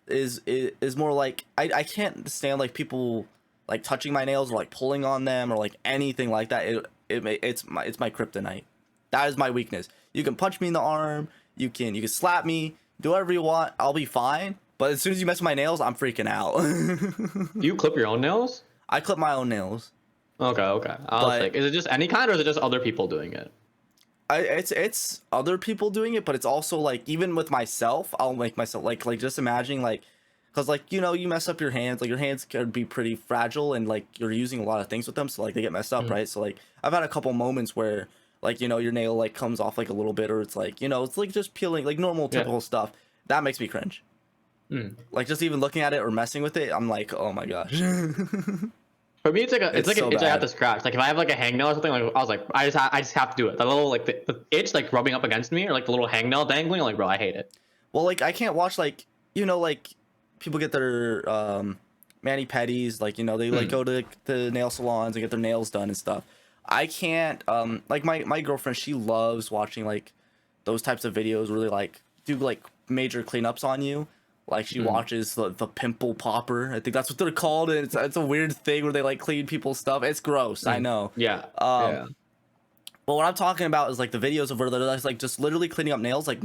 is more like I can't stand like people like touching my nails or like pulling on them or like anything like that. It's my kryptonite. That is my weakness. You can punch me in the arm, you can slap me, do whatever you want, I'll be fine. But as soon as you mess with my nails, I'm freaking out. Do you clip your own nails? I clip my own nails. Okay. I was like, is it just any kind or is it just other people doing it? It's other people doing it, but it's also like even with myself, I'll make myself like just imagining like because like you mess up your hands, like your hands can be pretty fragile and like you're using a lot of things with them, so like they get messed up, right? So like I've had a couple moments where like your nail like comes off like a little bit, or it's like it's like just peeling, like normal typical stuff. That makes me cringe. Like just even looking at it or messing with it, I'm like, oh my gosh. For me, it's like it's like I have to scratch. Like if I have like a hangnail or something, like I was like, I just have to do it. The little like the itch like rubbing up against me, or like the little hangnail dangling. I'm like, bro, I hate it. Well, like I can't watch like like people get their mani pedis, like they like go to the nail salons and get their nails done and stuff. I can't like my girlfriend, she loves watching like those types of videos where they like do like major cleanups on you. Like she watches the pimple popper. I think that's what they're called. And it's a weird thing where they like clean people's stuff. It's gross. I know. Yeah. But what I'm talking about is like the videos of where they're like just literally cleaning up nails, like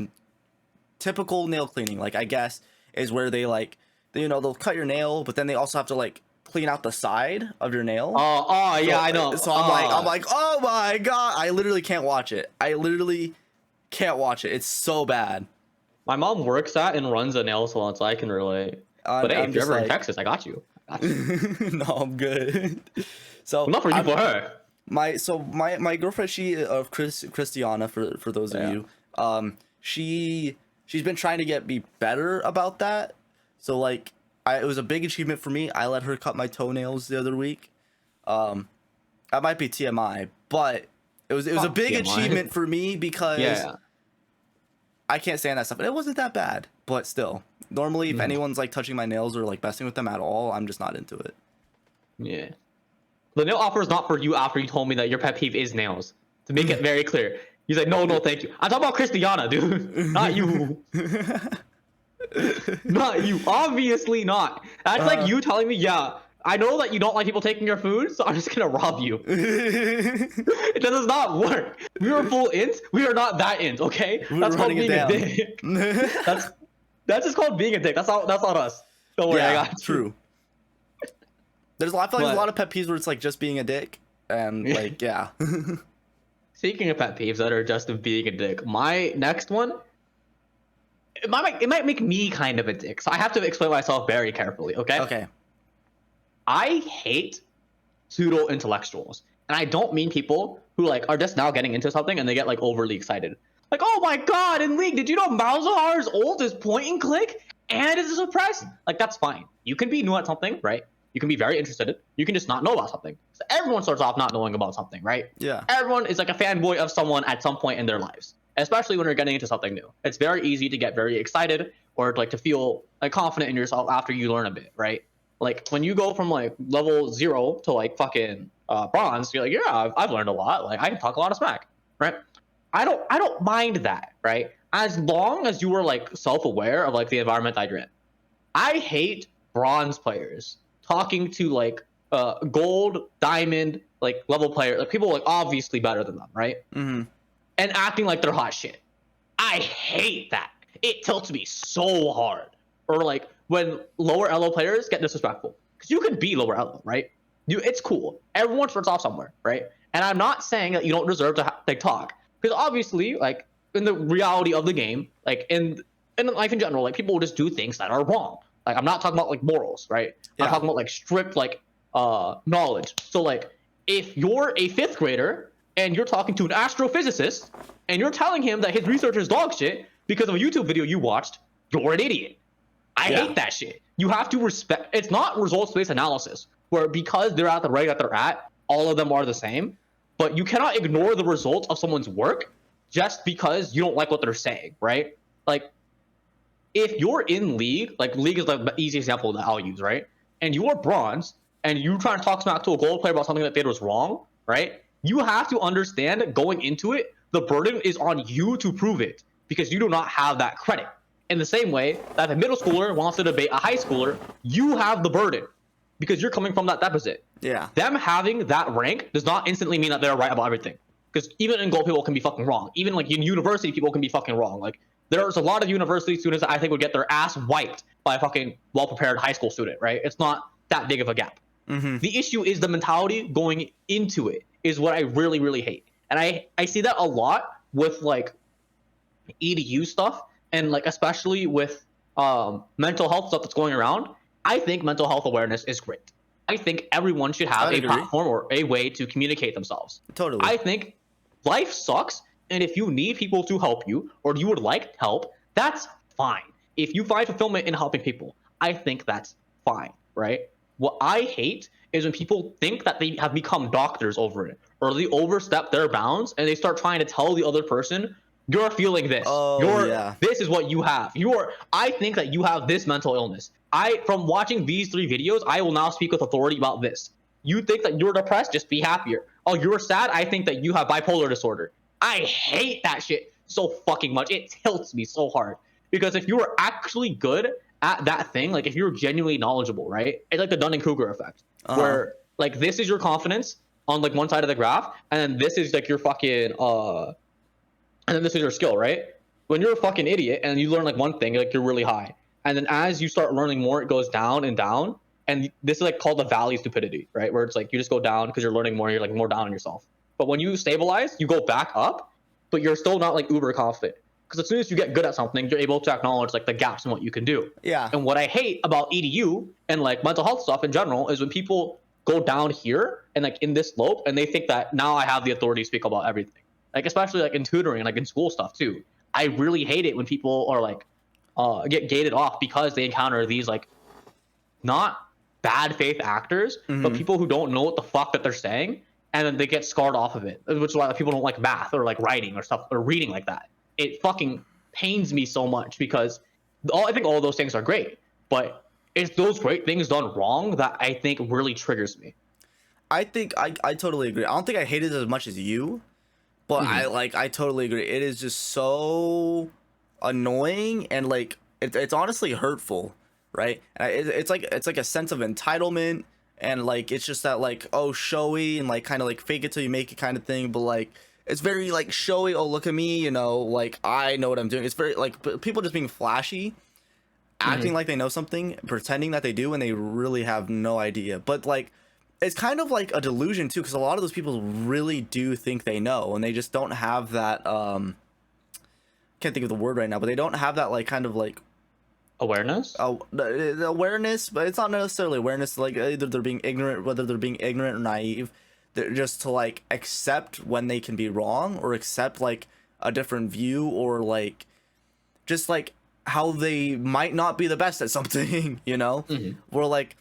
typical nail cleaning. Like I guess is where they like they'll cut your nail, but then they also have to like clean out the side of your nail. Oh yeah, I know. So I'm like, oh my god, I literally can't watch it. It's so bad. My mom works at and runs a nail salon, so I can relate. But hey, if you're ever in Texas, I got you. No, I'm good. So well, not for you, for her. My girlfriend, Christiana, for those of you, she's been trying to get me better about that. So like, it was a big achievement for me. I let her cut my toenails the other week. That might be TMI, but it was a big achievement for me because I can't stand that stuff. And it wasn't that bad, but still. Normally, if anyone's like touching my nails or like messing with them at all, I'm just not into it. Yeah. The nail offer is not for you after you told me that your pet peeve is nails. To make it very clear. He's like, no, thank you. I'm talking about Christiana, dude. Not you. Not you. Obviously not. That's like you telling me, I know that you don't like people taking your food, so I'm just gonna rob you. It does not work. We are full-int. We are not that int, okay? That's called being a dick. That's just called being a dick. That's not us. Don't worry, I got you. True. I feel like there's a lot of pet peeves where it's like just being a dick, and like Speaking of pet peeves that are just of being a dick, my next one, it might make me kind of a dick. So I have to explain myself very carefully. Okay. Okay. I hate pseudo intellectuals, and I don't mean people who like are just now getting into something and they get like overly excited. Like, oh my god, in League, did you know Malzahar's ult is point and click and it's a suppress? Like, that's fine. You can be new at something, right? You can be very interested. You can just not know about something. So everyone starts off not knowing about something, right? Yeah. Everyone is like a fanboy of someone at some point in their lives, especially when you're getting into something new. It's very easy to get very excited or like to feel like confident in yourself after you learn a bit, right? Like when you go from like level 0 to like fucking bronze, you're like, yeah, I've learned a lot. Like I can talk a lot of smack, right? I don't mind that, right? As long as you were like self-aware of like the environment that you're in. I hate bronze players talking to like gold, diamond, like level player, like people like obviously better than them, right? Mm-hmm. And acting like they're hot shit. I hate that. It tilts me so hard. Or like when lower elo players get disrespectful, because you can be lower elo, right? It's cool. Everyone starts off somewhere, right? And I'm not saying that you don't deserve to like talk, because obviously, like in the reality of the game, like in life in general, like people will just do things that are wrong. Like I'm not talking about like morals, right? Yeah. I'm talking about like strict like knowledge. So like if you're a 5th grader and you're talking to an astrophysicist and you're telling him that his research is dog shit because of a YouTube video you watched, you're an idiot. I hate that shit. You have to respect. It's not results-based analysis where because they're at the rate that they're at, all of them are the same. But you cannot ignore the results of someone's work just because you don't like what they're saying, right? Like, if you're in League, like League is the easy example that I'll use, right? And you are bronze, and you try to talk smack to a gold player about something that they did was wrong, right? You have to understand going into it, the burden is on you to prove it because you do not have that credit. In the same way that if a middle schooler wants to debate a high schooler, you have the burden because you're coming from that deficit. Yeah. Them having that rank does not instantly mean that they're right about everything. Because even in gold, people can be fucking wrong. Even like in university, people can be fucking wrong. Like there's a lot of university students that I think would get their ass wiped by a fucking well-prepared high school student, right? It's not that big of a gap. Mm-hmm. The issue is the mentality going into it is what I really, really hate. And I see that a lot with like EDU stuff and like especially with mental health stuff that's going around. I think mental health awareness is great. I think everyone should have a platform or a way to communicate themselves. Totally. I think life sucks, and if you need people to help you or you would like help, that's fine. If you find fulfillment in helping people, I think that's fine, right? What I hate is when people think that they have become doctors over it, or they overstep their bounds and they start trying to tell the other person, you're feeling this. This is what you have. I think that you have this mental illness. From watching these 3 videos, I will now speak with authority about this. You think that you're depressed? Just be happier. Oh, you're sad? I think that you have bipolar disorder. I hate that shit so fucking much. It tilts me so hard. Because if you were actually good at that thing, like if you're genuinely knowledgeable, right? It's like the Dunning-Kruger effect, where like this is your confidence on like one side of the graph, and then this is like your fucking and then this is your skill, right? When you're a fucking idiot and you learn like one thing, like you're really high. And then as you start learning more, it goes down and down. And this is like called the valley stupidity, right? Where it's like you just go down because you're learning more, you're like more down on yourself. But when you stabilize, you go back up, but you're still not like uber confident. Because as soon as you get good at something, you're able to acknowledge like the gaps in what you can do. Yeah. And what I hate about EDU and like mental health stuff in general is when people go down here and like in this slope and they think that now I have the authority to speak about everything. Like especially like in tutoring and like in school stuff too. I really hate it when people are like get gated off because they encounter these like not bad faith actors, but people who don't know what the fuck that they're saying, and then they get scarred off of it, which is why people don't like math or like writing or stuff or reading like that. It fucking pains me so much because I think all of those things are great, but it's those great things done wrong that I think really triggers me. I think I totally agree. I don't think I hate it as much as you, but I totally agree. It is just so annoying and like it's honestly hurtful, right? And it's like a sense of entitlement and like it's just that like, oh, showy and like kind of like fake it till you make it kind of thing, but like it's very like showy. Oh, look at me, you know, like I know what I'm doing. It's very like people just being flashy, acting like they know something, pretending that they do, and they really have no idea. But like it's kind of like a delusion too, because a lot of those people really do think they know, and they just don't have that can't think of the word right now, but they don't have that like kind of like Awareness. the awareness, but it's not necessarily awareness. Like either they're being ignorant, whether they're being ignorant or naive. They're just to like accept when they can be wrong, or accept like a different view, or like just like how they might not be the best at something. You know, where like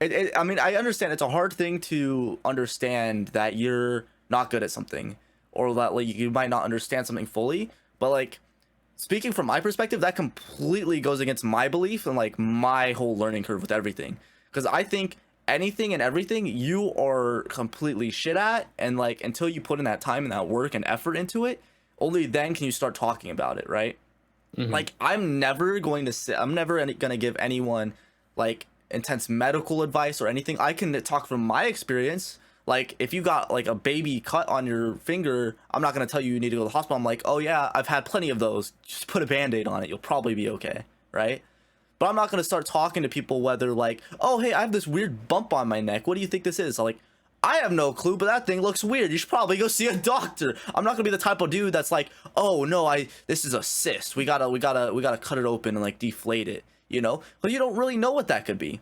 I mean, I understand it's a hard thing to understand that you're not good at something, or that like you might not understand something fully, but like. Speaking from my perspective, that completely goes against my belief and like my whole learning curve with everything. Because I think anything and everything you are completely shit at, and like until you put in that time and that work and effort into it, only then can you start talking about it, right? Like I'm never going to give anyone like intense medical advice or anything. I can talk from my experience. Like if you got like a baby cut on your finger, I'm not going to tell you need to go to the hospital. I'm like, oh yeah, I've had plenty of those. Just put a band-aid on it. You'll probably be okay. Right. But I'm not going to start talking to people whether like, oh, hey, I have this weird bump on my neck. What do you think this is? So, like, I have no clue, but that thing looks weird. You should probably go see a doctor. I'm not going to be the type of dude that's like, oh no, this is a cyst. We gotta cut it open and like deflate it, you know, but you don't really know what that could be.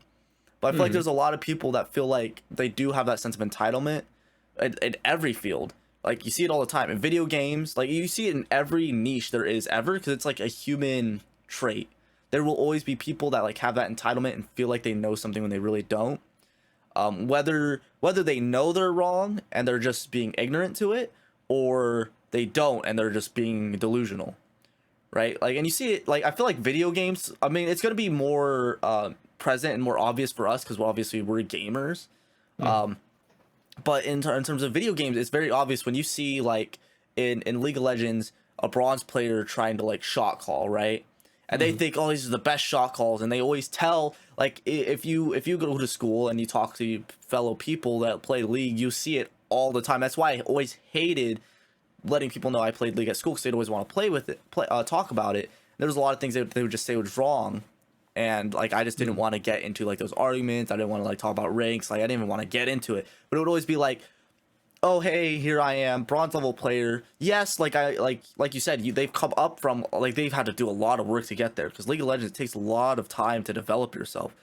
But I feel like there's a lot of people that feel like they do have that sense of entitlement in every field. Like you see it all the time in video games. Like you see it in every niche there is ever, because it's like a human trait. There will always be people that like have that entitlement and feel like they know something when they really don't. Whether they know they're wrong and they're just being ignorant to it, or they don't and they're just being delusional, right? Like, and you see it. Like I feel like video games. I mean, it's gonna be more present and more obvious for us because we're gamers. But in terms of video games, it's very obvious when you see like in League of Legends a bronze player trying to like shot call, right? And they think, oh, these are the best shot calls, and they always tell, like, if you go to school and you talk to fellow people that play League, you see it all the time. That's why I always hated letting people know I played League at school, because they'd always want to play with it, talk about it. There was a lot of things they would just say was wrong, and like I just didn't want to get into like those arguments. I didn't want to like talk about ranks. Like I didn't even want to get into it. But it would always be like, oh hey, here I am, bronze level player. Yes, like you said, they've come up from, like, they've had to do a lot of work to get there, because League of Legends takes a lot of time to develop yourself,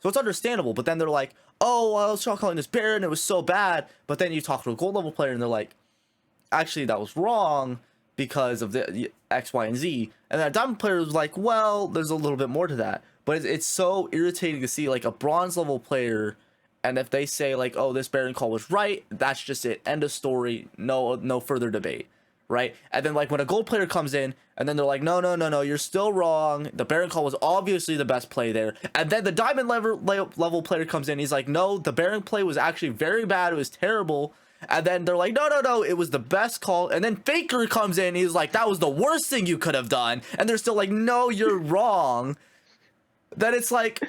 so it's understandable. But then they're like, oh, I was shot calling this Baron, it was so bad. But then you talk to a gold level player and they're like, actually that was wrong because of the X, Y, and Z. And then a diamond player was like, well, there's a little bit more to that. But it's so irritating to see like a bronze level player, and if they say like, oh, this Baron call was right, that's just it. End of story. No further debate, right? And then like when a gold player comes in, and then they're like, no, you're still wrong. The Baron call was obviously the best play there. And then the diamond level player comes in. He's like, no, the Baron play was actually very bad. It was terrible. And then they're like, no, it was the best call. And then Faker comes in. He's like, that was the worst thing you could have done. And they're still like, no, you're wrong. Then it's like,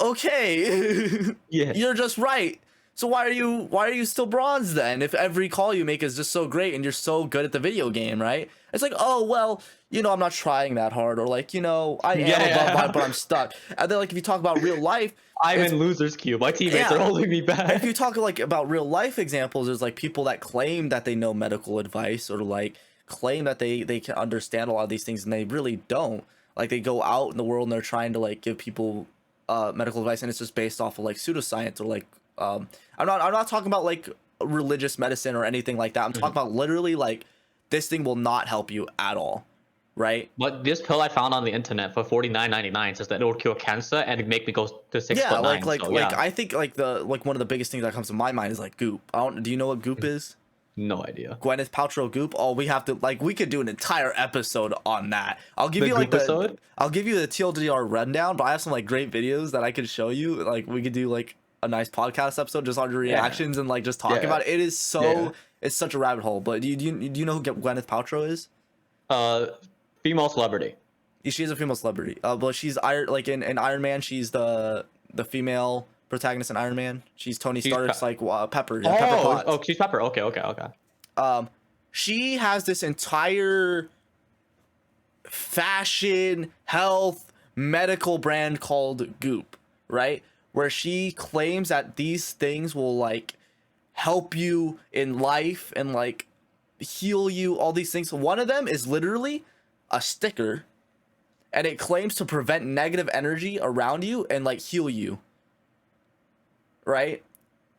okay, Yeah, you're just right. So why are you still bronze then, if every call you make is just so great and you're so good at the video game, right? It's like, oh well, you know, I'm not trying that hard, or like, you know, I am above mine, but I'm stuck. And then like if you talk about real life, I'm in loser's queue. My teammates are holding me back. If you talk like about real life examples, there's like people that claim that they know medical advice, or like claim that they can understand a lot of these things, and they really don't. Like they go out in the world and they're trying to like give people medical advice, and it's just based off of like pseudoscience, or like I'm not talking about like religious medicine or anything like that. I'm talking about literally like this thing will not help you at all, right? But this pill I found on the internet for $49.99 says that it will cure cancer and make me go to 6'9". Yeah, like yeah. I think like one of the biggest things that comes to my mind is like goop. Do you know what goop is? No idea. Gwyneth Paltrow goop. Oh, we could do an entire episode on that. I'll give you the TLDR rundown, but I have some like great videos that I could show you. Like we could do like a nice podcast episode just on your reactions and like just talking about it. It is so it's such a rabbit hole. But do you know who Gwyneth Paltrow is? Female celebrity. She is a female celebrity. But she's in Iron Man. She's the female protagonist in Iron Man. She's Tony Stark's Pepper. Yeah, Pepper Potts. She's Pepper. Okay. She has this entire fashion, health, medical brand called Goop, right? Where she claims that these things will like help you in life and like heal you, all these things. One of them is literally a sticker, and it claims to prevent negative energy around you and like heal you, right?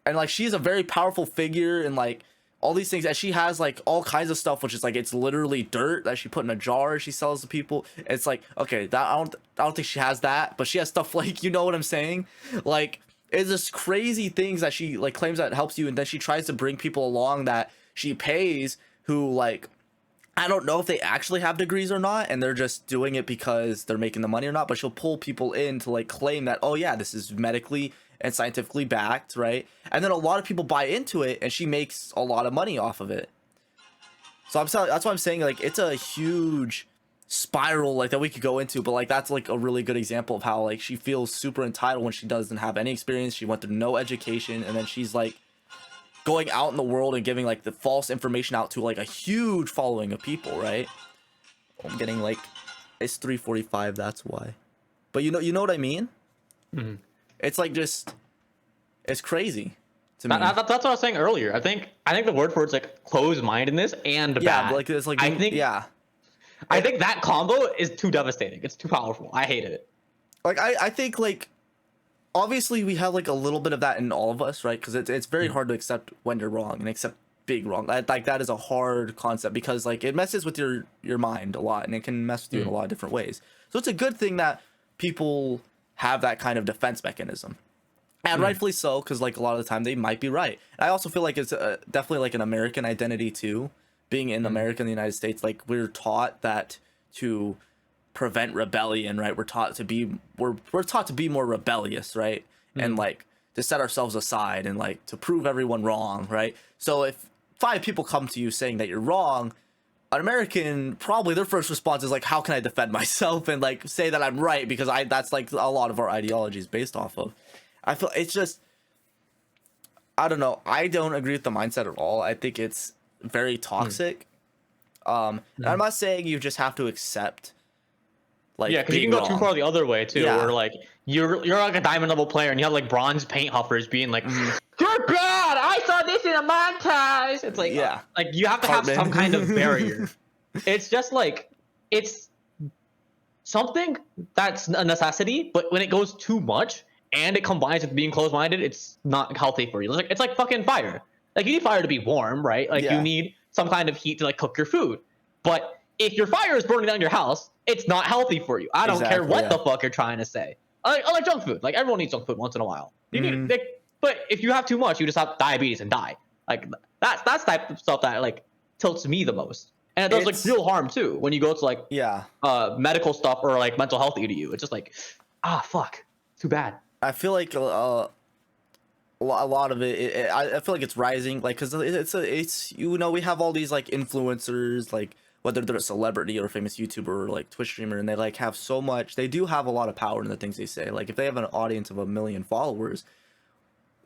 And like she's a very powerful figure and like all these things, and she has like all kinds of stuff which is like it's literally dirt that she put in a jar she sells to people. It's like, okay, that I don't think she has that, but she has stuff like, you know what I'm saying? Like it's just crazy things that she like claims that helps you, and then she tries to bring people along that she pays who like I don't know if they actually have degrees or not, and they're just doing it because they're making the money or not, but she'll pull people in to like claim that, oh yeah, this is medically and scientifically backed, right? And then a lot of people buy into it, and she makes a lot of money off of it. So that's why I'm saying like it's a huge spiral like that we could go into, but like that's like a really good example of how like she feels super entitled when she doesn't have any experience. She went through no education, and then she's like going out in the world and giving like the false information out to like a huge following of people, right? I'm getting like it's 3:45, that's why. But you know what I mean? Mhm. It's like just it's crazy to me. That's what I was saying earlier. I think the word for it's like closed-mindedness and bad. Like it's like I think that combo is too devastating. It's too powerful. I hated it. Like I think like obviously we have like a little bit of that in all of us, right? Because it's very hard to accept when you're wrong and accept big wrong. Like that is a hard concept because like it messes with your mind a lot, and it can mess with you in a lot of different ways. So it's a good thing that people have that kind of defense mechanism, and rightfully so, because like a lot of the time they might be right. And I also feel like it's definitely like an American identity too, being in America and the United States. Like we're taught that to prevent rebellion, right? We're taught to be more rebellious, right? And like to set ourselves aside and like to prove everyone wrong, right? So if 5 people come to you saying that you're wrong, an American, probably their first response is like, how can I defend myself and like say that I'm right, because that's like a lot of our ideology is based off of. I feel it's just, I don't know, I don't agree with the mindset at all. I think it's very toxic. And I'm not saying you just have to accept like, yeah, because you can go too far the other way too, where like you're like a diamond level player and you have like bronze paint huffers being like, you're bad, I saw this in a montage. It's like, like you have to have some kind of barrier. It's just like, it's something that's a necessity, but when it goes too much and it combines with being closed-minded, it's not healthy for you. It's like fucking fire. Like you need fire to be warm, right? Like you need some kind of heat to like cook your food. But if your fire is burning down your house, it's not healthy for you. I don't care what the fuck you're trying to say. I like junk food. Like everyone eats junk food once in a while. You need, but if you have too much, you just have diabetes and die. Like that's type of stuff that like tilts me the most. And it does like real harm too when you go to like medical stuff or like mental health to you. It's just like, fuck, too bad. I feel like a lot of it, I feel like it's rising, like because it's you know, we have all these like influencers, like whether they're a celebrity or a famous YouTuber or like Twitch streamer, and they like have so much, they do have a lot of power in the things they say. Like if they have an audience of 1 million followers,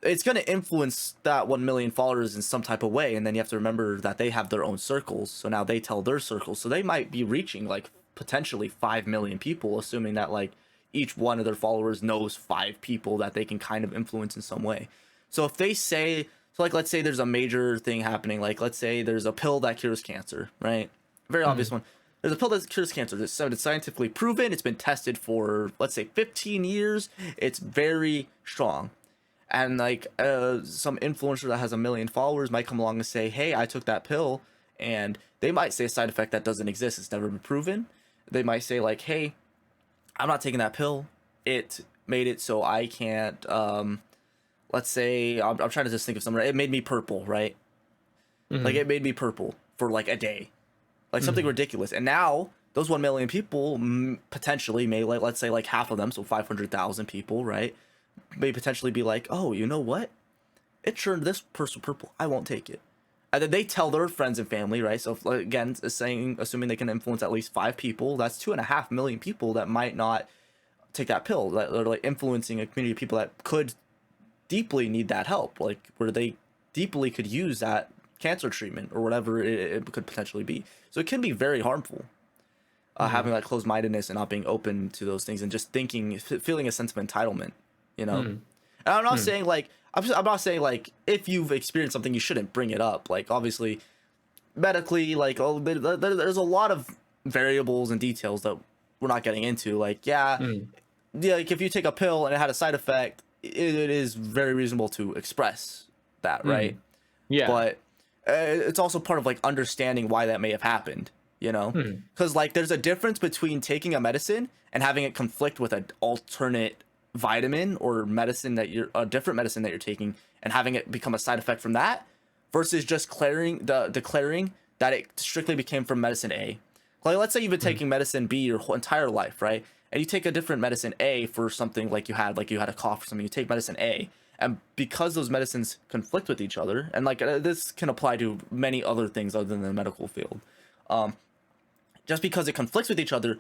it's going to influence that 1 million followers in some type of way. And then you have to remember that they have their own circles, so now they tell their circles, so they might be reaching like potentially 5 million people, assuming that like each one of their followers knows 5 people that they can kind of influence in some way. So if they say, so like let's say there's a major thing happening, like let's say there's a pill that cures cancer, right? Very obvious one. There's a pill that cures cancer. It's scientifically proven. It's been tested for, let's say, 15 years. It's very strong. And like some influencer that has 1 million followers might come along and say, hey, I took that pill, and they might say a side effect that doesn't exist. It's never been proven. They might say like, hey, I'm not taking that pill. It made it so I can't, let's say, I'm trying to just think of something. It made me purple, right? Like it made me purple for like a day. Like something ridiculous. And now those 1 million people potentially may, like, let's say like half of them, so 500,000 people, right, may potentially be like, oh, you know what? It turned this person purple. I won't take it. And then they tell their friends and family, right? So again, assuming they can influence at least 5 people, that's 2.5 million people that might not take that pill, that are like influencing a community of people that could deeply need that help, like where they deeply could use that cancer treatment or whatever it could potentially be. So it can be very harmful, having that closed-mindedness and not being open to those things and just feeling a sense of entitlement, you know. And I'm not saying like I'm not saying like if you've experienced something you shouldn't bring it up. Like obviously medically, like there's a lot of variables and details that we're not getting into. Like, Mm. yeah, like if you take a pill and it had a side effect, it is very reasonable to express that, right? Yeah. But it's also part of like understanding why that may have happened, you know? Because like there's a difference between taking a medicine and having it conflict with an alternate vitamin or medicine that you're a different medicine that you're taking and having it become a side effect from that versus just declaring that it strictly became from medicine A. Like, let's say you've been taking medicine B your whole entire life, right? And you take a different medicine A for something like you had a cough or something. You take medicine A, and because those medicines conflict with each other, and like this can apply to many other things other than the medical field, just because it conflicts with each other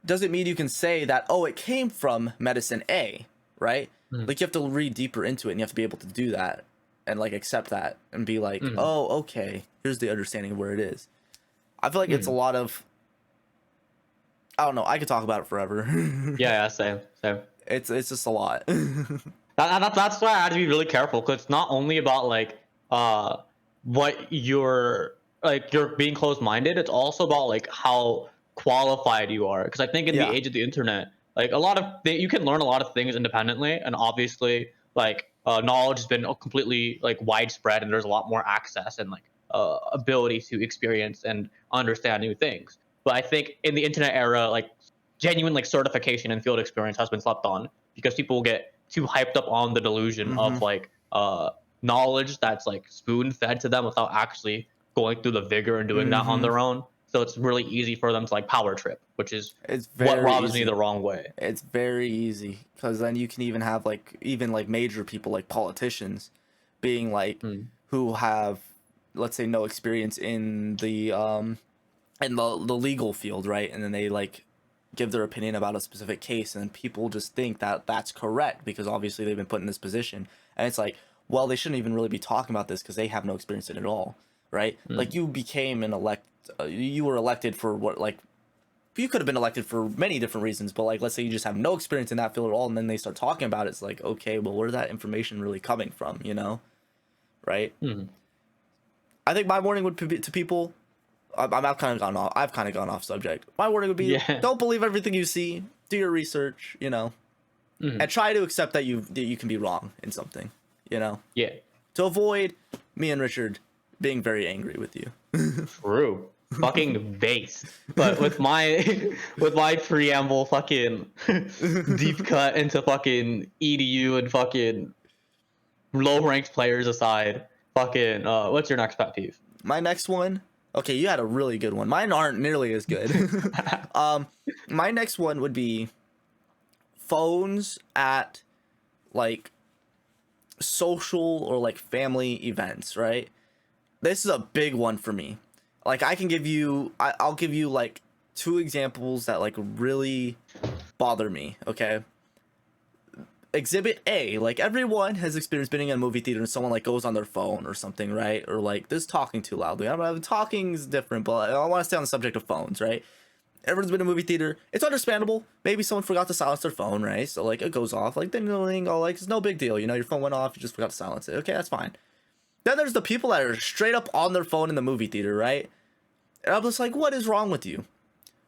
doesn't mean you can say that, oh, it came from medicine A, right? Like, you have to read deeper into it, and you have to be able to do that and like accept that and be like, oh, okay, here's the understanding of where it is. I feel like it's a lot of, I don't know, I could talk about it forever. Yeah, same. It's just a lot. That's why I had to be really careful, because it's not only about like what you're being closed-minded. It's also about like how qualified you are, because I think in the age of the internet, like a lot of you can learn a lot of things independently, and obviously like knowledge has been completely like widespread, and there's a lot more access and like ability to experience and understand new things. But I think in the internet era, like genuine like certification and field experience has been slept on, because people get too hyped up on the delusion of like knowledge that's like spoon fed to them without actually going through the vigor and doing that on their own. So it's really easy for them to like power trip, which is what rubs me the wrong way. It's very easy, because then you can even have like major people like politicians being like who have, let's say, no experience in the legal field, right? And then they like give their opinion about a specific case, and people just think that that's correct because obviously they've been put in this position. And it's like, well, they shouldn't even really be talking about this because they have no experience in it at all, right? Like, you became you were elected for what, like, you could have been elected for many different reasons, but like, let's say you just have no experience in that field at all, and then they start talking about it. It's like, okay, well, where's that information really coming from, you know? Right? I think my warning would be to people, I've kind of gone off subject. My warning would be, don't believe everything you see. Do your research, you know, and try to accept that you can be wrong in something, you know. Yeah. To avoid me and Richard being very angry with you. True. Fucking base. But with my preamble, fucking deep cut into fucking EDU and fucking low ranked players aside, fucking what's your next pet peeve? My next one. Okay, you had a really good one. Mine aren't nearly as good. My next one would be phones at like social or like family events, right? This is a big one for me. Like, I'll give you like 2 examples that like really bother me, okay? Exhibit A, like, everyone has experienced being in a movie theater and someone like goes on their phone or something, right? Or like this talking too loudly. I mean, talking is different, but I want to stay on the subject of phones, right? Everyone's been in a movie theater. It's understandable. Maybe someone forgot to silence their phone, right? So like it goes off, like then like it's no big deal, you know, your phone went off, you just forgot to silence it. Okay, that's fine. Then there's the people that are straight up on their phone in the movie theater, right? And I'm just like, what is wrong with you?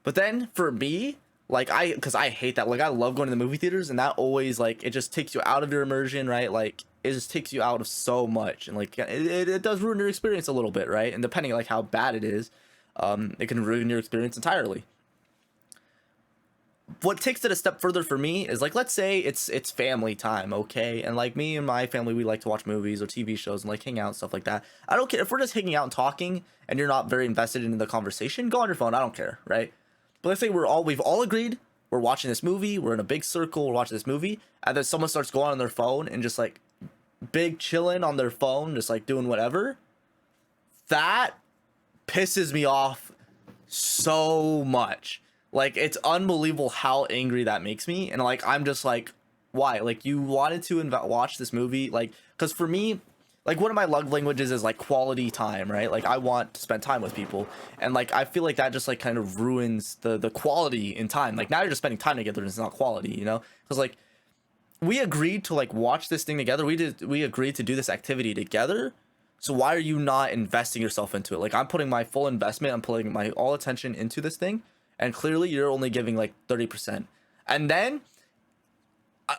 But then for me, like, because I hate that. Like, I love going to the movie theaters, and that always, like, it just takes you out of your immersion, right? Like, it just takes you out of so much, and like, it does ruin your experience a little bit, right? And depending like how bad it is, it can ruin your experience entirely. What takes it a step further for me is, like, let's say it's family time, okay? And like, me and my family, we like to watch movies or TV shows and like hang out and stuff like that. I don't care if we're just hanging out and talking and you're not very invested in the conversation. Go on your phone. I don't care, right? But let's say we've all agreed we're watching this movie, we're in a big circle, we're watching this movie, and then someone starts going on their phone and just like big chilling on their phone, just like doing whatever. That pisses me off so much. Like, it's unbelievable how angry that makes me. And like, I'm just like, why? Like, you wanted to watch this movie, like, because for me, like, one of my love languages is like quality time, right? Like, I want to spend time with people, and like, I feel like that just like kind of ruins the quality in time. Like, now you're just spending time together and it's not quality, you know? Because like, we agreed to like watch this thing together. We agreed to do this activity together. So why are you not investing yourself into it? Like, I'm putting my full investment, I'm putting my all attention into this thing, and clearly you're only giving like 30%. And then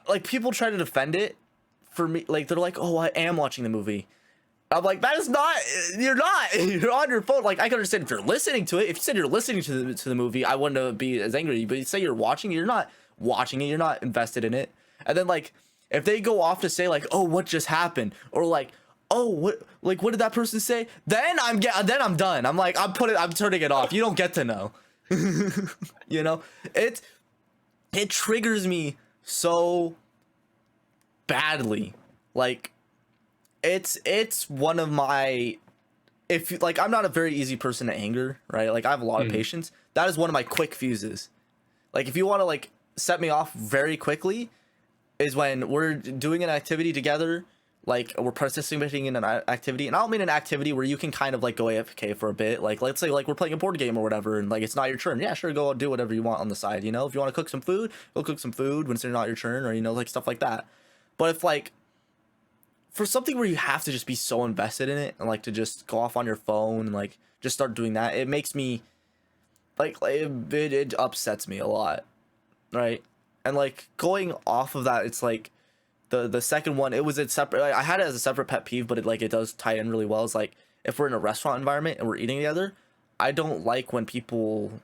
like people try to defend it for me, like they're like, oh, I am watching the movie. I'm like, that is not, you're not, you're on your phone. Like, I can understand if you're listening to it. If you said you're listening to the movie, I wouldn't be as angry. But you say you're watching it, you're not watching it, you're not invested in it. And then like, if they go off to say like, oh, what just happened? Or like, oh, what did that person say? Then I'm done. I'm like, I'm turning it off. You don't get to know. You know, it triggers me so badly. Like, it's one of my, if like, I'm not a very easy person to anger, right? Like, I have a lot of patience. That is one of my quick fuses. Like, if you want to like set me off very quickly, is when we're doing an activity together, like we're participating in an activity, and I don't mean an activity where you can kind of like go AFK for a bit. Like, let's say like we're playing a board game or whatever, and like it's not your turn. Yeah, sure, go do whatever you want on the side. You know, if you want to cook some food, go cook some food when it's not your turn, or you know, like stuff like that. But if like for something where you have to just be so invested in it and like to just go off on your phone and like just start doing that, it makes me like it upsets me a lot, right? And like going off of that, it's like the second one, it was a separate, I had it as a separate pet peeve, but it does tie in really well. It's like, if we're in a restaurant environment and we're eating together, I don't like when people,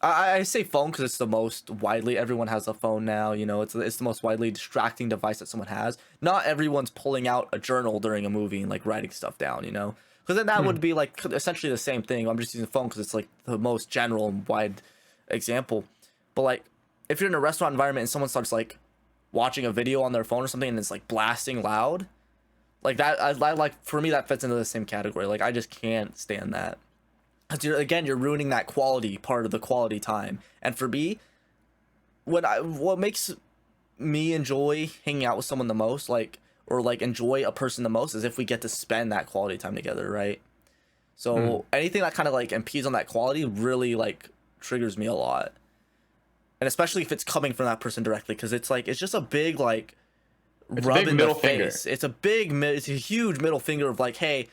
I say phone because it's the most widely, everyone has a phone now, you know, it's the most widely distracting device that someone has. Not everyone's pulling out a journal during a movie and like writing stuff down, you know, because then that would be like essentially the same thing. I'm just using the phone because it's like the most general and wide example. But like, if you're in a restaurant environment and someone starts like watching a video on their phone or something and it's like blasting loud, like that, I like, for me that fits into the same category. Like, I just can't stand that, because you're ruining that quality part of the quality time. And for me, what makes me enjoy hanging out with someone the most, like, or like enjoy a person the most, is if we get to spend that quality time together, right? So anything that kind of like impedes on that quality really like triggers me a lot. And especially if it's coming from that person directly, because it's like, it's just a big like rub in the face. It's a huge middle finger of like, hey,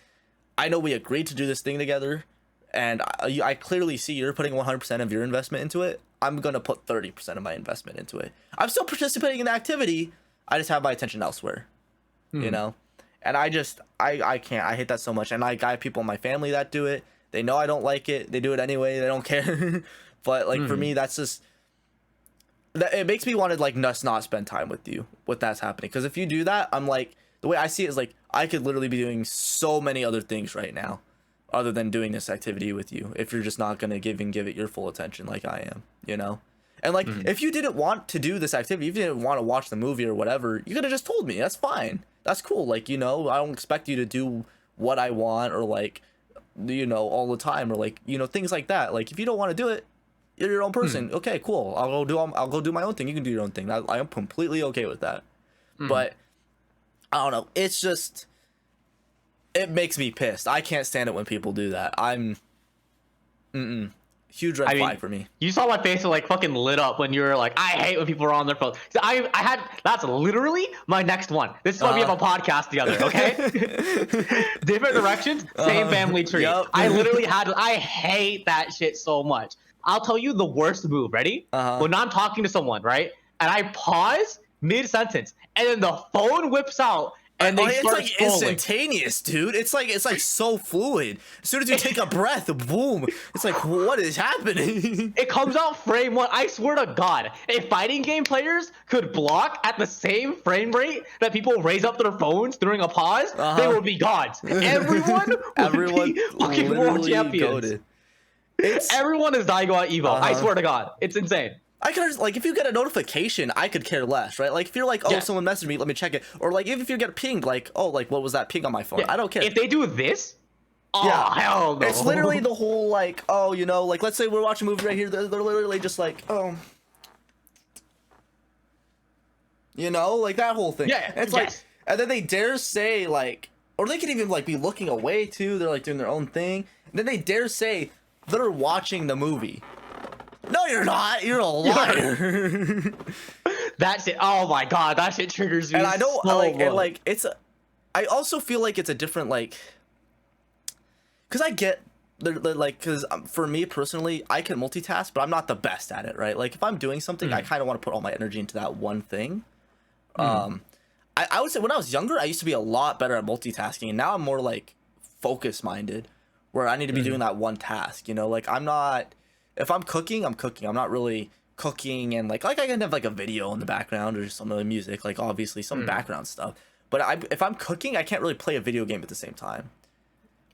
I know we agreed to do this thing together, and I clearly see you're putting 100% of your investment into it. I'm gonna put 30% of my investment into it. I'm still participating in the activity. I just have my attention elsewhere, you know. And I can't. I hate that so much. And I got people in my family that do it. They know I don't like it. They do it anyway. They don't care. But like for me, that's just, it makes me want to like not spend time with you when that's happening. Because if you do that, I'm like, the way I see it is like, I could literally be doing so many other things right now other than doing this activity with you, if you're just not gonna give it your full attention like I am, you know. And like, if you didn't want to do this activity, if you didn't want to watch the movie or whatever, you could have just told me. That's fine, that's cool. Like, you know, I don't expect you to do what I want, or like, you know, all the time, or like, you know, things like that. Like, if you don't want to do it, you're your own person. Okay, cool. I'll go do my own thing. You can do your own thing. I am completely okay with that. But I don't know. It's just, it makes me pissed. I can't stand it when people do that. I'm huge red flag for me. You saw my face like fucking lit up when you were like, I hate when people are on their phone. So I had, that's literally my next one. This is why we have a podcast together, okay? Different directions, same family tree. Yep. I hate that shit so much. I'll tell you the worst move. Ready? When I'm talking to someone, right? And I pause mid-sentence, and then the phone whips out, and they start like scrolling. Instantaneous, dude. It's like so fluid. As soon as you take a breath, boom. It's like, what is happening? It comes out frame one. I swear to God, if fighting game players could block at the same frame rate that people raise up their phones during a pause, they would be gods. Everyone would be fucking world champions. Everyone is dying on Evo. I swear to God, it's insane. I could, like, if you get a notification, I could care less, right? Like, if you're like, oh, someone messaged me, let me check it. Or like, even if you get pinged, like, oh, like, what was that ping on my phone? I don't care. If they do this, hell no. It's literally the whole, like, oh, you know, like, let's say we're watching a movie right here. They're literally just like, oh, you know, like that whole thing. Yeah. It's like, and then they dare say, like, or they could even like be looking away too. They're like doing their own thing. And then they dare say they're watching the movie. No, you're not. You're a liar. That shit. Oh my God, that shit triggers me. And I know, so like, and like, it's. I also feel like it's a different, like, because I get like, because for me personally, I can multitask, but I'm not the best at it, right? Like if I'm doing something, I kind of want to put all my energy into that one thing. I would say when I was younger, I used to be a lot better at multitasking, and now I'm more like focus minded, where I need to be doing that one task. You know, like I'm not. If I'm cooking, I'm cooking. I'm not really cooking and like I can have like a video in the background or some of the music, like obviously some background stuff. But if I'm cooking, I can't really play a video game at the same time.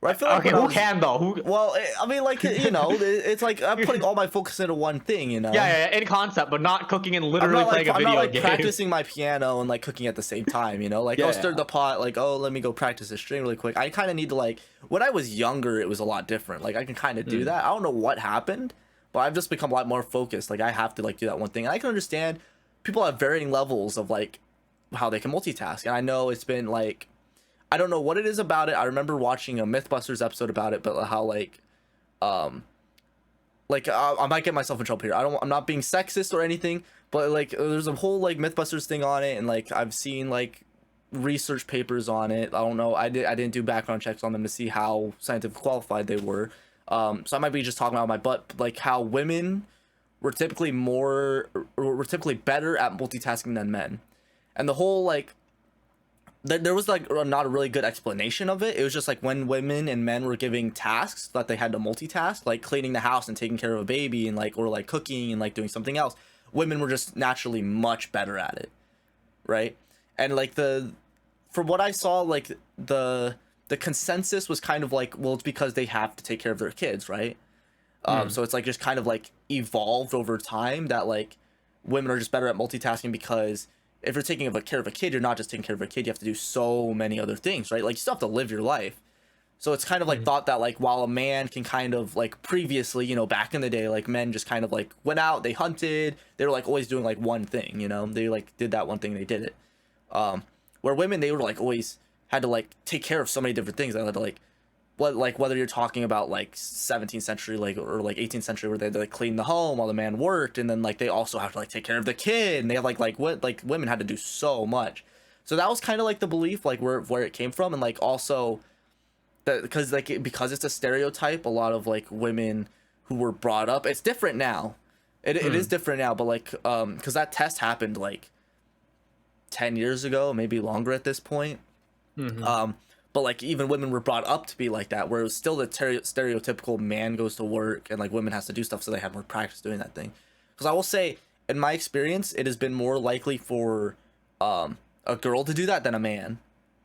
Right? I feel like who can though? Who? Well, I mean, like you know, it's like I'm putting all my focus into one thing. You know? Yeah, in concept, but not cooking and literally playing a video I'm not like game. practicing my piano and like cooking at the same time. You know, like I'll stir the pot. Like let me go practice a string really quick. I kind of need to like when I was younger, it was a lot different. Like I can kind of do that. I don't know what happened, but I've just become a lot more focused. Like I have to like do that one thing. And I can understand people have varying levels of like how they can multitask. And I know it's been like. I don't know what it is about it. I remember watching a Mythbusters episode about it, but how I might get myself in trouble here. I'm not being sexist or anything, but like there's a whole like Mythbusters thing on it, and like I've seen like research papers on it. I don't know. I didn't do background checks on them to see how scientifically qualified they were. So I might be just talking out my butt, like how women were typically better at multitasking than men, and the whole like. There was like not a really good explanation of it. It was just like when women and men were giving tasks that they had to multitask, like cleaning the house and taking care of a baby and like or like cooking and like doing something else, women were just naturally much better at it, right? And like from what I saw, like the consensus was kind of like, well, it's because they have to take care of their kids, right? So it's like just kind of like evolved over time that like women are just better at multitasking because if you're taking care of a kid, you're not just taking care of a kid. You have to do so many other things, right? Like you still have to live your life. So it's kind of like thought that like while a man can kind of like previously, you know, back in the day, like men just kind of like went out, they hunted, they were like always doing like one thing, you know, they like did that one thing, they did it. Where women, they were like always had to like take care of so many different things. They had to like whether you're talking about like 17th century like or like 18th century where they had to like clean the home while the man worked, and then like they also have to like take care of the kid, and they have like what like women had to do so much. So that was kind of like the belief like where it came from. And like also that because it's a stereotype, a lot of like women who were brought up, it's different now. It is different now, but like because that test happened like 10 years ago, maybe longer at this point. But like even women were brought up to be like that, where it was still the stereotypical man goes to work and like women has to do stuff, so they have more practice doing that thing. Because I will say, in my experience, it has been more likely for a girl to do that than a man.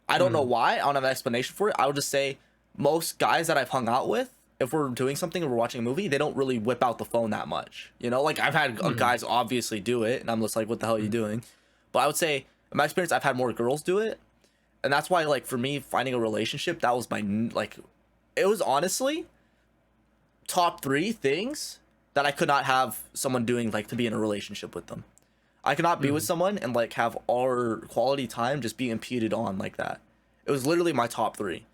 I don't know why. I don't have an explanation for it. I would just say most guys that I've hung out with, if we're doing something or we're watching a movie, they don't really whip out the phone that much. You know, like I've had guys obviously do it, and I'm just like, what the hell are you doing? But I would say, in my experience, I've had more girls do it. And that's why, like, for me, finding a relationship, that was my, like, it was honestly top 3 things that I could not have someone doing, like, to be in a relationship with them. I could not be with someone and, like, have our quality time just be impeded on like that. It was literally my top 3.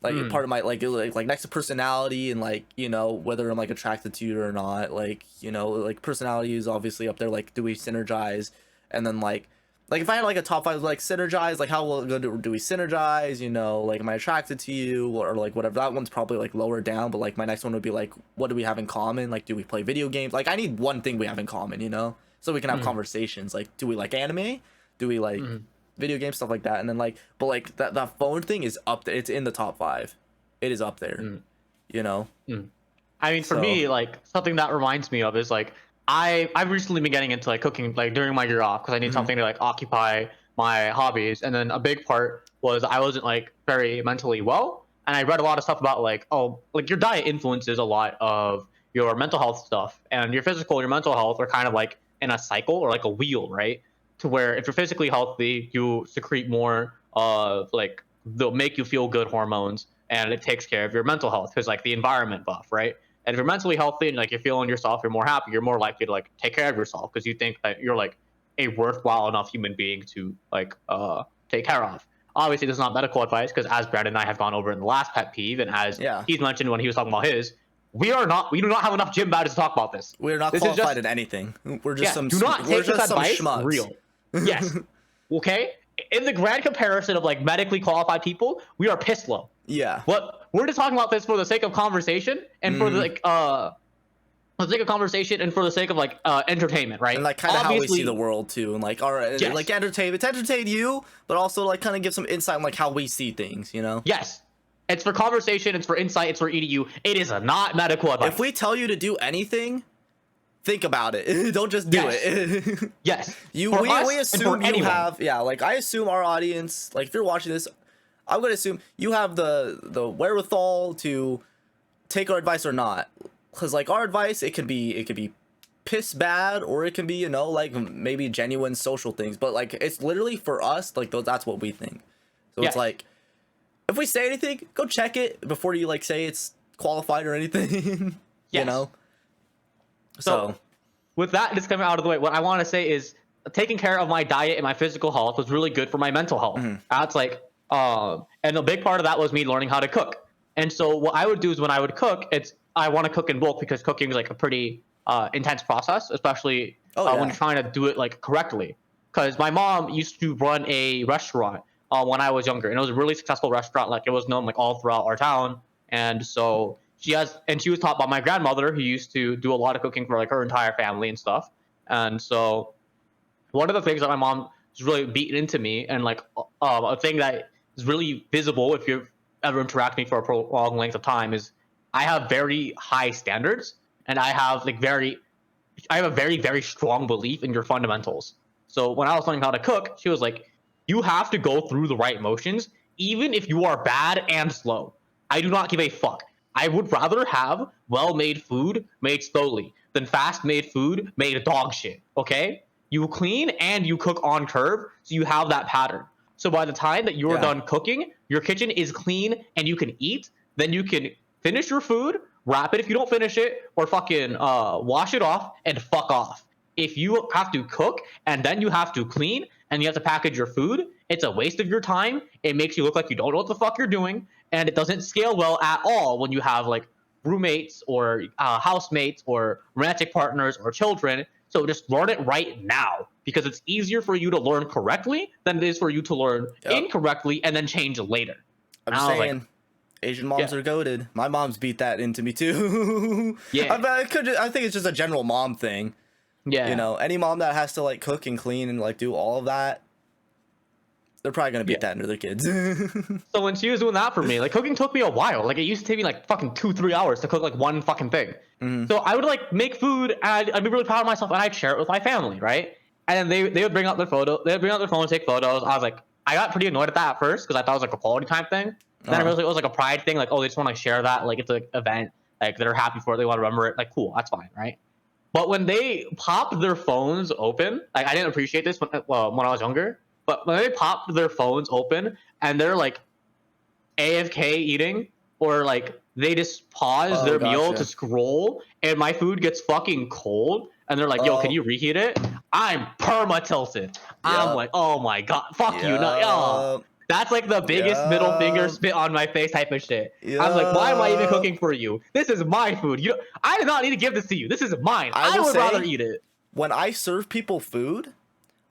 Like, part of my, like next to personality and, like, you know, whether I'm, like, attracted to you or not. Like, you know, like, personality is obviously up there. Like, do we synergize? And then, like if I had like a top 5 like synergize, like how well do we synergize, you know, like am I attracted to you or like whatever, that one's probably like lower down. But like my next one would be like, what do we have in common? Like, do we play video games? Like I need one thing we have in common, you know, so we can have conversations. Like, do we like anime? Do we like video games, stuff like that? And then like, but like that phone thing is up there. It's in the top 5. It is up there, you know. I mean, for me, like something that reminds me of is like I've recently been getting into like cooking like during my year off because I need something to like occupy my hobbies. And then a big part was I wasn't like very mentally well, and I read a lot of stuff about like, oh, like your diet influences a lot of your mental health stuff, and your physical, your mental health are kind of like in a cycle or like a wheel, right? To where if you're physically healthy, you secrete more of like they'll make you feel good hormones, and it takes care of your mental health because like the environment buff, right? And if you're mentally healthy and like you're feeling yourself, you're more happy, you're more likely to like take care of yourself because you think that you're like a worthwhile enough human being to like take care of. Obviously, this is not medical advice because as Brad and I have gone over in the last pet peeve, and as he's mentioned when he was talking about his, we do not have enough gym badges to talk about this. We're not qualified in anything. We're just some. Do not take this advice schmucks. real. Yes. Okay. in the grand comparison of like medically qualified people, we are piss low. Yeah. What we're just talking about this for the sake of conversation and for the like for the sake of conversation and for the sake of like entertainment, right? And like kind of how we see the world too, and like like entertainment to entertain you, but also like kind of give some insight on like how we see things, you know? Yes. It's for conversation, it's for insight, it's for EDU. It is not medical advice. If we tell you to do anything, think about it. Don't just do it. Yes. We assume you have, like I assume our audience, like if you're watching this, I'm gonna assume you have the wherewithal to take our advice or not. Cause like our advice, it could be piss bad, or it can be, you know, like maybe genuine social things, but like it's literally for us, like that's what we think. So it's like, if we say anything, go check it before you like say it's qualified or anything. You know. So with that just coming out of the way, what I want to say is taking care of my diet and my physical health was really good for my mental health. That's like and a big part of that was me learning how to cook. And so what I would do is when I would cook, I want to cook in bulk because cooking is like a pretty intense process, especially when you're trying to do it like correctly. Because my mom used to run a restaurant when I was younger, and it was a really successful restaurant. Like it was known like all throughout our town, and so she was taught by my grandmother, who used to do a lot of cooking for like her entire family and stuff. And so one of the things that my mom is really beaten into me, and like a thing that is really visible if you've ever interacted with me for a prolonged length of time, is I have very high standards, and I have a very, very strong belief in your fundamentals. So when I was learning how to cook, she was like, you have to go through the right motions, even if you are bad and slow. I do not give a fuck. I would rather have well-made food made slowly than fast-made food made dog shit, okay? You clean and you cook on curve, so you have that pattern. So by the time that you're done cooking, your kitchen is clean and you can eat, then you can finish your food, wrap it if you don't finish it, or fucking wash it off and fuck off. If you have to cook and then you have to clean and you have to package your food, it's a waste of your time. It makes you look like you don't know what the fuck you're doing, and it doesn't scale well at all when you have like roommates or housemates or romantic partners or children. So just learn it right now, because it's easier for you to learn correctly than it is for you to learn incorrectly and then change later. I'm just saying, like, Asian moms are goated. My mom's beat that into me too. I think it's just a general mom thing. Yeah. You know, any mom that has to like cook and clean and like do all of that, they're probably gonna beat that into their kids. So when she was doing that for me, like cooking took me a while. Like it used to take me like fucking 2-3 hours to cook like one fucking thing. So I would like make food and I'd be really proud of myself, and I'd share it with my family, right? And then they would bring out their phone and take photos. I was like, I got pretty annoyed at that at first because I thought it was like a quality time thing. Then I realized it was like a pride thing. Like, oh, they just want to like share that. Like it's an event. Like they're happy for it. They want to remember it. Like cool, that's fine, right? But when they popped their phones open, like I didn't appreciate this when I was younger. But when they popped their phones open and they're like AFK eating, or like they just pause their meal to scroll, and my food gets fucking cold, and they're like, yo, can you reheat it? I'm perma tilted. I'm like, oh my god, fuck you. No, that's like the biggest middle finger spit on my face type of shit. I'm like, why am I even cooking for you? This is my food. I do not need to give this to you. This is mine. I would rather eat it. When I serve people food,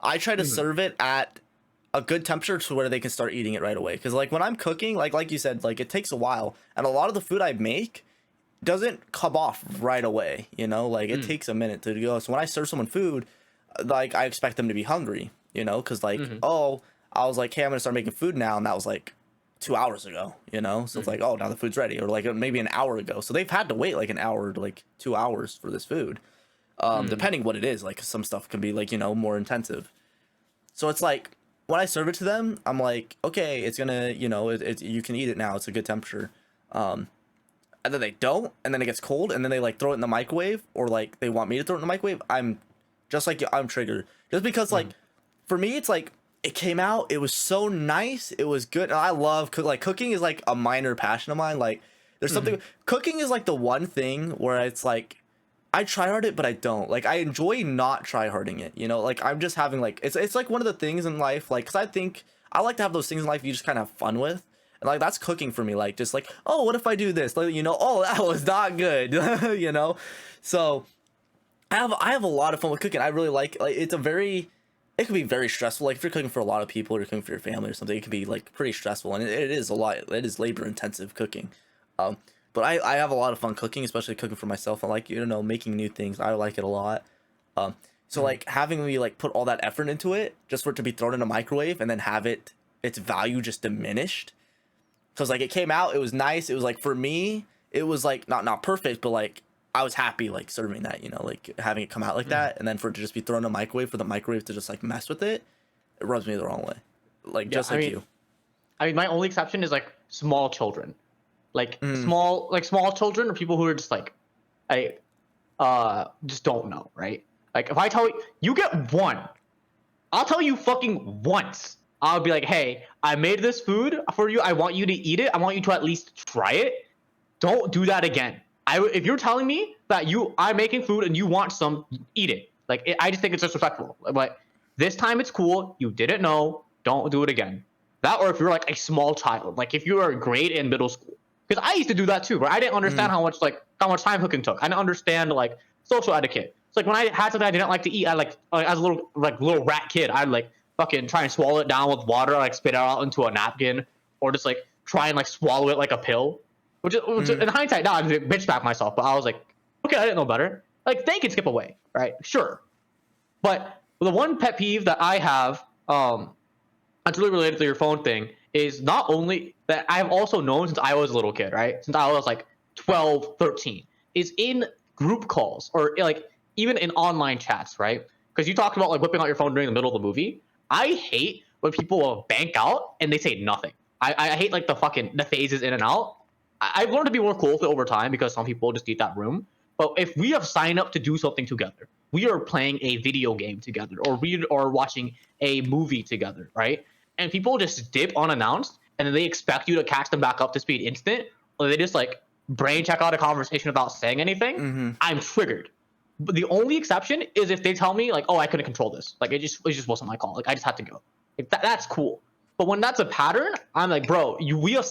I try to serve it at a good temperature to where they can start eating it right away. Because like when I'm cooking, like you said, like it takes a while, and a lot of the food I make doesn't come off right away. You know, like it takes a minute to go. So when I serve someone food, like I expect them to be hungry. You know, because like I was like, hey, I'm gonna start making food now, and that was like 2 hours ago. You know, so it's like, oh, now the food's ready, or like maybe an hour ago. So they've had to wait like an hour to like 2 hours for this food, depending what it is. Like some stuff can be like, you know, more intensive. So it's like, when I serve it to them, I'm like, okay, it's gonna, you know, you can eat it now. It's a good temperature. And then they don't, and then it gets cold, and then they like throw it in the microwave, or like they want me to throw it in the microwave. I'm just like, I'm triggered, just because like for me, it's like it came out, it was so nice, it was good. And I love cooking is like a minor passion of mine. Like there's something, cooking is like the one thing where it's like, I try hard it, but I don't. Like, I enjoy not try harding it, you know? Like, I'm just having, like, it's like one of the things in life, like, because I think, I like to have those things in life you just kind of have fun with. And, like, that's cooking for me. Like, just like, oh, what if I do this? Like, you know, oh, that was not good, you know? So, I have a lot of fun with cooking. I really like it's a very, it can be very stressful. Like if you're cooking for a lot of people or you're cooking for your family or something, it can be like pretty stressful, and it is a lot. It is labor intensive cooking. But I have a lot of fun cooking, especially cooking for myself. I like, making new things. I like it a lot. So like having me like put all that effort into it just for it to be thrown in a microwave and then have its value just diminished. Cause like it came out, it was nice. It was like, for me, it was like not perfect, but like I was happy like serving that, like having it come out like that. And then for it to just be thrown in a microwave, for the microwave to just like mess with it, it rubs me the wrong way. Like just like you. I mean, my only exception is like small children. Like small children or people who are just like, I just don't know, right? Like if I tell you get one, I'll tell you fucking once. I'll be like, hey, I made this food for you. I want you to eat it. I want you to at least try it. Don't do that again. If you're telling me that I'm making food and you want some, eat it. Like I just think it's disrespectful. But this time it's cool. You didn't know. Don't do it again. That, or if you're like a small child, like if you are a grade in middle school, because I used to do that too, right? I didn't understand how much time cooking took. I didn't understand like social etiquette. It's like when I had something I didn't like to eat, I as a little rat kid, I'd like fucking try and swallow it down with water, like spit it out into a napkin, or just like try and like swallow it like a pill. Which in hindsight now I bitch back myself, but I was like, okay, I didn't know better. Like they can skip away, right? Sure. But the one pet peeve that I have, that's really related to your phone thing, is not only that I've also known since I was a little kid, right? Since I was like 12, 13, is in group calls or like even in online chats, right? Because you talked about like whipping out your phone during the middle of the movie. I hate when people bank out and they say nothing. I hate like the phases in and out. I've learned to be more cool with it over time because some people just need that room. But if we have signed up to do something together, we are playing a video game together, or we are watching a movie together, right? And people just dip unannounced, and then they expect you to catch them back up to speed instant, or they just like brain check out a conversation without saying anything. I'm triggered. But the only exception is if they tell me like, oh, I couldn't control this. Like it just wasn't my call. Like I just had to go. Like that's cool. But when that's a pattern, I'm like, bro, we have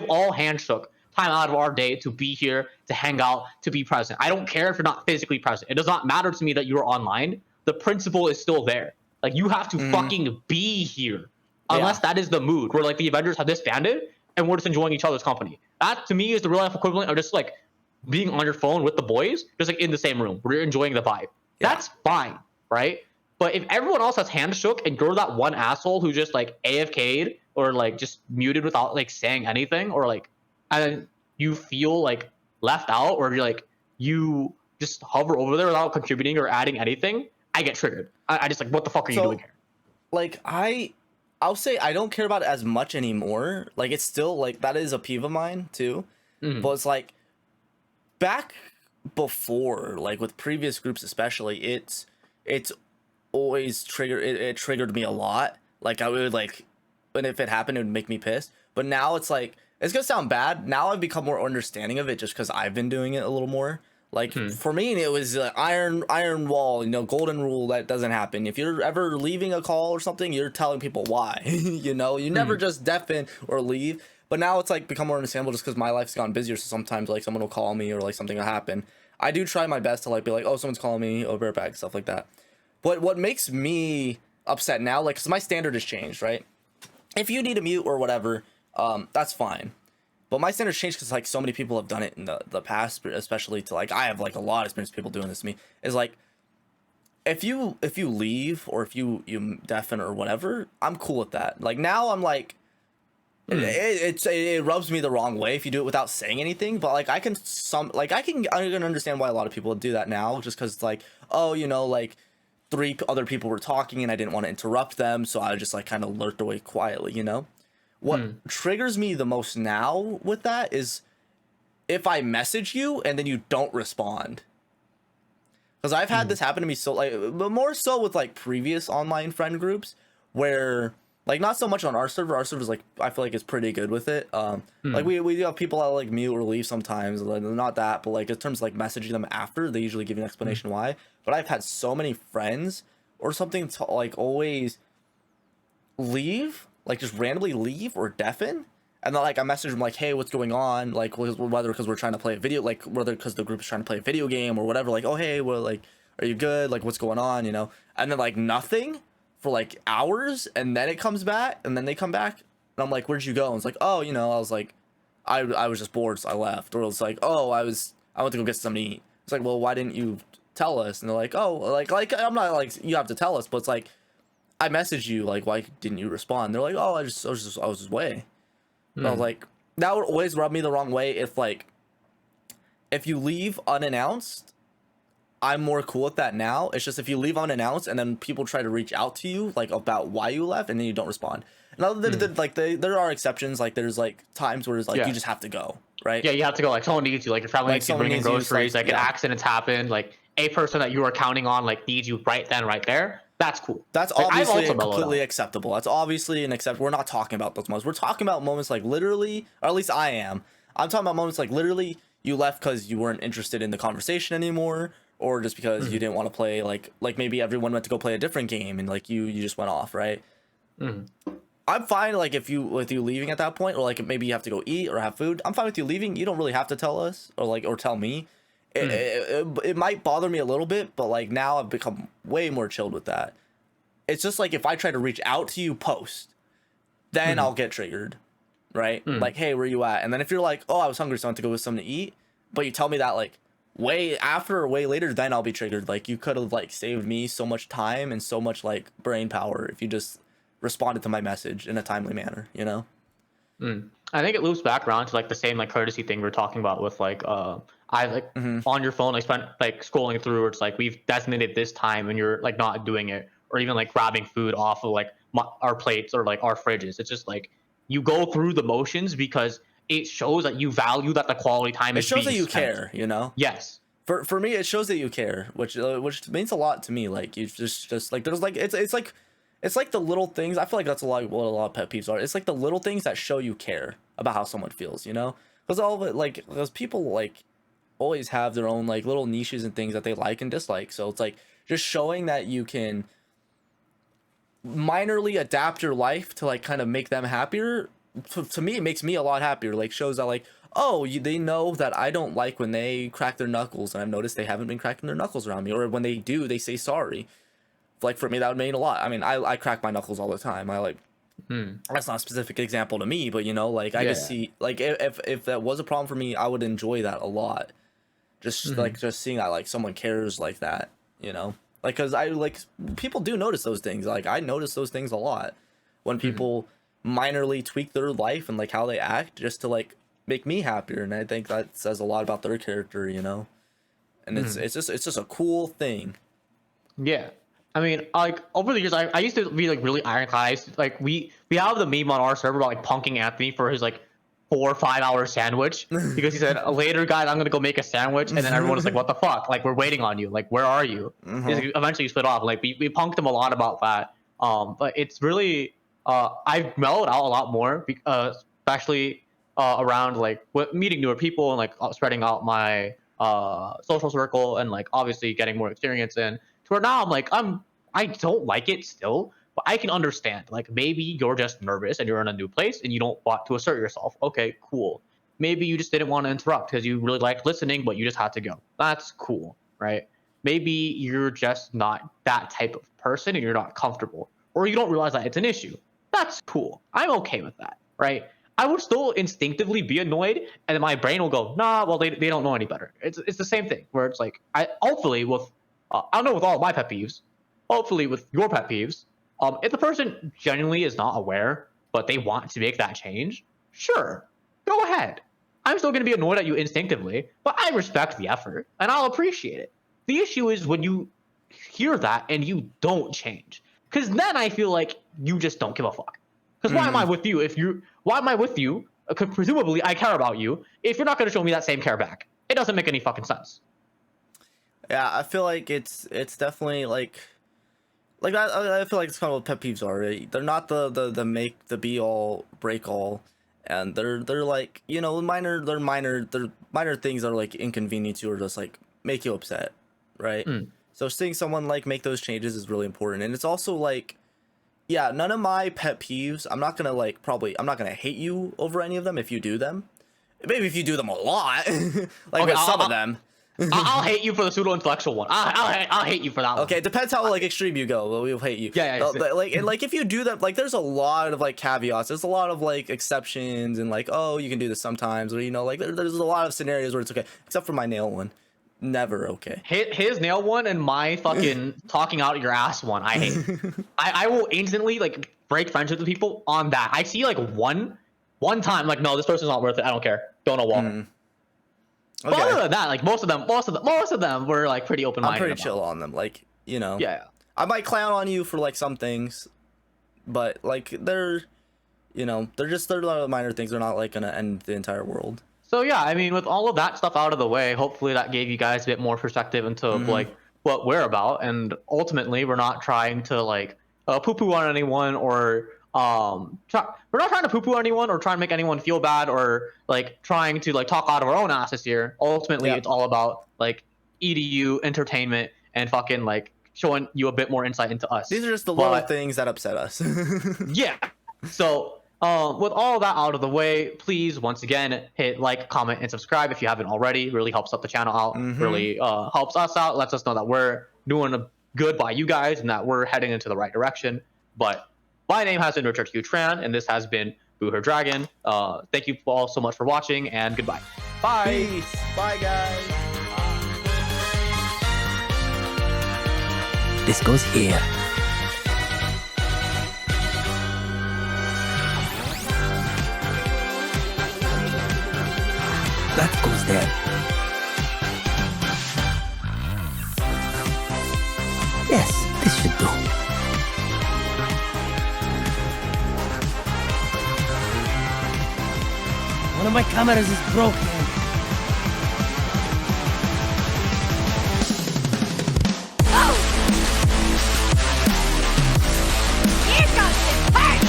all handshook time out of our day to be here, to hang out, to be present. I don't care if you're not physically present. It does not matter to me that you're online. The principle is still there. Like you have to fucking be here. Unless that is the mood where like the Avengers have disbanded and we're just enjoying each other's company. That to me is the real life equivalent of just like being on your phone with the boys, just like in the same room where you're enjoying the vibe. That's fine, right? But if everyone else has hand shook and you're that one asshole who just like AFK'd or like just muted without like saying anything, or like, and you feel like left out, or you're like, you just hover over there without contributing or adding anything, I get triggered. I just like, what the fuck are you doing here? Like I'll say I don't care about it as much anymore. Like it's still like that is a peeve of mine too. But it's like back before, like with previous groups especially, it's always triggered me a lot. Like I would like, and if it happened, it would make me pissed. But now it's like, it's gonna sound bad. Now I've become more understanding of it just because I've been doing it a little more. Like for me, it was iron wall, golden rule that doesn't happen. If you're ever leaving a call or something, you're telling people why. You never just deafen or leave. But now it's like become more understandable just because my life's gotten busier. So sometimes like someone will call me or like something will happen. I do try my best to like be like, oh, someone's calling me, over it back, stuff like that. But what makes me upset now, like, because my standard has changed, right? If you need a mute or whatever, that's fine. But my standards changed because like so many people have done it in the past, especially to like, I have like a lot of experience people doing this to me, is like, if you leave or if you deafen or whatever, I'm cool with that. Like now I'm like, it rubs me the wrong way if you do it without saying anything, but like I can understand why a lot of people do that now, just because it's like, oh, like 3 other people were talking and I didn't want to interrupt them, so I just like kind of lurked away quietly, What triggers me the most now with that is if I message you and then you don't respond. Because I've had this happen to me, so like, but more so with like previous online friend groups where like not so much on our server. Our server's like, I feel like it's pretty good with it. Like we do have people that like mute or leave sometimes, not that, but like in terms of like messaging them after, they usually give you an explanation why. But I've had so many friends or something to like always leave, like just randomly leave or deafen, and then like I message them like, hey, what's going on, like whether because we're trying to play a video, like whether because the group is trying to play a video game or whatever, like, oh hey, well, like, are you good, like what's going on, and then like nothing for like hours, and then it comes back, and then they come back, and I'm like, where'd you go? And it's like, oh, you know, I was like, I was just bored, so I left. Or it's like, oh, I went to go get something to eat. It's like, well, why didn't you tell us? And they're like, oh, like I'm not like you have to tell us, but it's like I messaged you, like, why didn't you respond? They're like, oh, I was just away. I was like, that would always rub me the wrong way if you leave unannounced. I'm more cool with that now. It's just if you leave unannounced and then people try to reach out to you like about why you left and then you don't respond. And other than like there are exceptions. Like there's like times where it's like you just have to go, right? Yeah, you have to go. Like someone needs you. Like your family needs you bringing groceries. Like an accident's happened. Like a person that you are counting on like needs you right then, right there. That's cool. That's like, obviously completely acceptable. That's obviously an accept. We're not talking about those moments. We're talking about moments like literally, or at least I am. I'm talking about moments like literally you left because you weren't interested in the conversation anymore, or just because you didn't want to play. Like maybe everyone went to go play a different game and like you just went off, right? I'm fine. Like with you leaving at that point, or like maybe you have to go eat or have food. I'm fine with you leaving. You don't really have to tell us or tell me. It might bother me a little bit, but like now I've become way more chilled with that. It's just like if I try to reach out to you post, then I'll get triggered, right? Like, hey, where you at? And then if you're like, oh, I was hungry, so I went to go with something to eat, but you tell me that like way after or way later, then I'll be triggered. Like you could have like saved me so much time and so much like brain power if you just responded to my message in a timely manner, you know? I think it loops back around to like the same like courtesy thing we are talking about with like I like on your phone like spent like scrolling through where it's like we've designated this time and you're like not doing it, or even like grabbing food off of like our plates or like our fridges. It's just like you go through the motions because it shows that you value that the quality time is being spent. It shows that you care, you know? Yes. For me, it shows that you care, which means a lot to me. Like you just like there's like it's like the little things. I feel like that's what a lot of pet peeves are. It's like the little things that show you care about how someone feels, you know? Because all of it, like, those people like always have their own like little niches and things that they like and dislike. So it's like just showing that you can minorly adapt your life to like kind of make them happier. To me, it makes me a lot happier. Like shows that like, oh, they know that I don't like when they crack their knuckles, and I've noticed they haven't been cracking their knuckles around me, or when they do, they say sorry. Like for me, that would mean a lot. I mean, I crack my knuckles all the time. I like that's not a specific example to me, but you know, like I just see like if that was a problem for me, I would enjoy that a lot. Just like just seeing that like someone cares like that, you know, like because I like people do notice those things. Like I notice those things a lot when people minorly tweak their life and like how they act just to like make me happier, and I think that says a lot about their character, you know. And it's just a cool thing. Yeah. I mean, like over the years, I used to be like really ironclad. Like we have the meme on our server about like punking Anthony for his like 4 or 5 hour sandwich because he said, "Later, guys, I'm gonna go make a sandwich," and then everyone was like, "What the fuck? Like we're waiting on you. Like where are you?" Eventually, you split off. Like we punked him a lot about that. But it's really I've mellowed out a lot more, especially around like meeting newer people and like spreading out my social circle and like obviously getting more experience in. To where now I'm like I don't like it still, but I can understand. Like maybe you're just nervous and you're in a new place and you don't want to assert yourself. Okay, cool. Maybe you just didn't want to interrupt because you really liked listening, but you just had to go. That's cool, right? Maybe you're just not that type of person and you're not comfortable, or you don't realize that it's an issue. That's cool. I'm okay with that, right? I would still instinctively be annoyed, and then my brain will go, nah, well, they don't know any better. It's the same thing where it's like, hopefully with, I don't know with all of my pet peeves, hopefully with your pet peeves, if the person genuinely is not aware, but they want to make that change, sure, go ahead. I'm still going to be annoyed at you instinctively, but I respect the effort, and I'll appreciate it. The issue is when you hear that and you don't change, because then I feel like you just don't give a fuck. Because why am I with you why am I with you? Presumably I care about you if you're not going to show me that same care back. It doesn't make any fucking sense. Yeah, I feel like it's definitely like that. I feel like it's kind of what pet peeves are. Right? They're not the make the be all break all, and they're like, you know, minor things that are like inconvenient to you or just like make you upset, right? So seeing someone like make those changes is really important, and it's also like, yeah, none of my pet peeves, I'm not gonna hate you over any of them if you do them. Maybe if you do them a lot, like with some of them. I'll hate you for the pseudo intellectual one. I'll hate you for that one. Okay, it depends how like extreme you go, but we'll hate you. Yeah. Like if you do that, like there's a lot of like caveats. There's a lot of like exceptions and like, oh, you can do this sometimes, or you know, like there's a lot of scenarios where it's okay, except for my nail one. Never okay. His nail one and my fucking talking out your ass one, I hate. I will instantly like break friendship with people on that. I see like one time, like, no, this person's not worth it. I don't care. Don't know why. Okay. But other than that, like most of them were like pretty open-minded. I'm pretty chill on them. Like, you know. Yeah. I might clown on you for like some things, but like they're, you know, they're a lot of minor things. They're not like gonna end the entire world. So yeah, I mean, with all of that stuff out of the way, hopefully that gave you guys a bit more perspective into like what we're about, and ultimately we're not trying to like poo-poo on anyone or we're not trying to poo-poo on anyone or try and make anyone feel bad or like trying to like talk out of our own asses here. Ultimately, it's all about like EDU entertainment and fucking like showing you a bit more insight into us. These are just the little things that upset us. Yeah. So with all that out of the way, please once again hit like, comment, and subscribe if you haven't already. Really helps up the channel out. Really helps us out. Lets us know that we're doing good by you guys and that we're heading into the right direction. But my name has been Richard Hugh Tran, and this has been Booher Dragon. Thank you all so much for watching, and goodbye. Bye. Peace. Bye, guys. This goes here. That goes there. Yes, this should do. One of my cameras is broken. Here comes the party!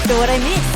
So what I missed?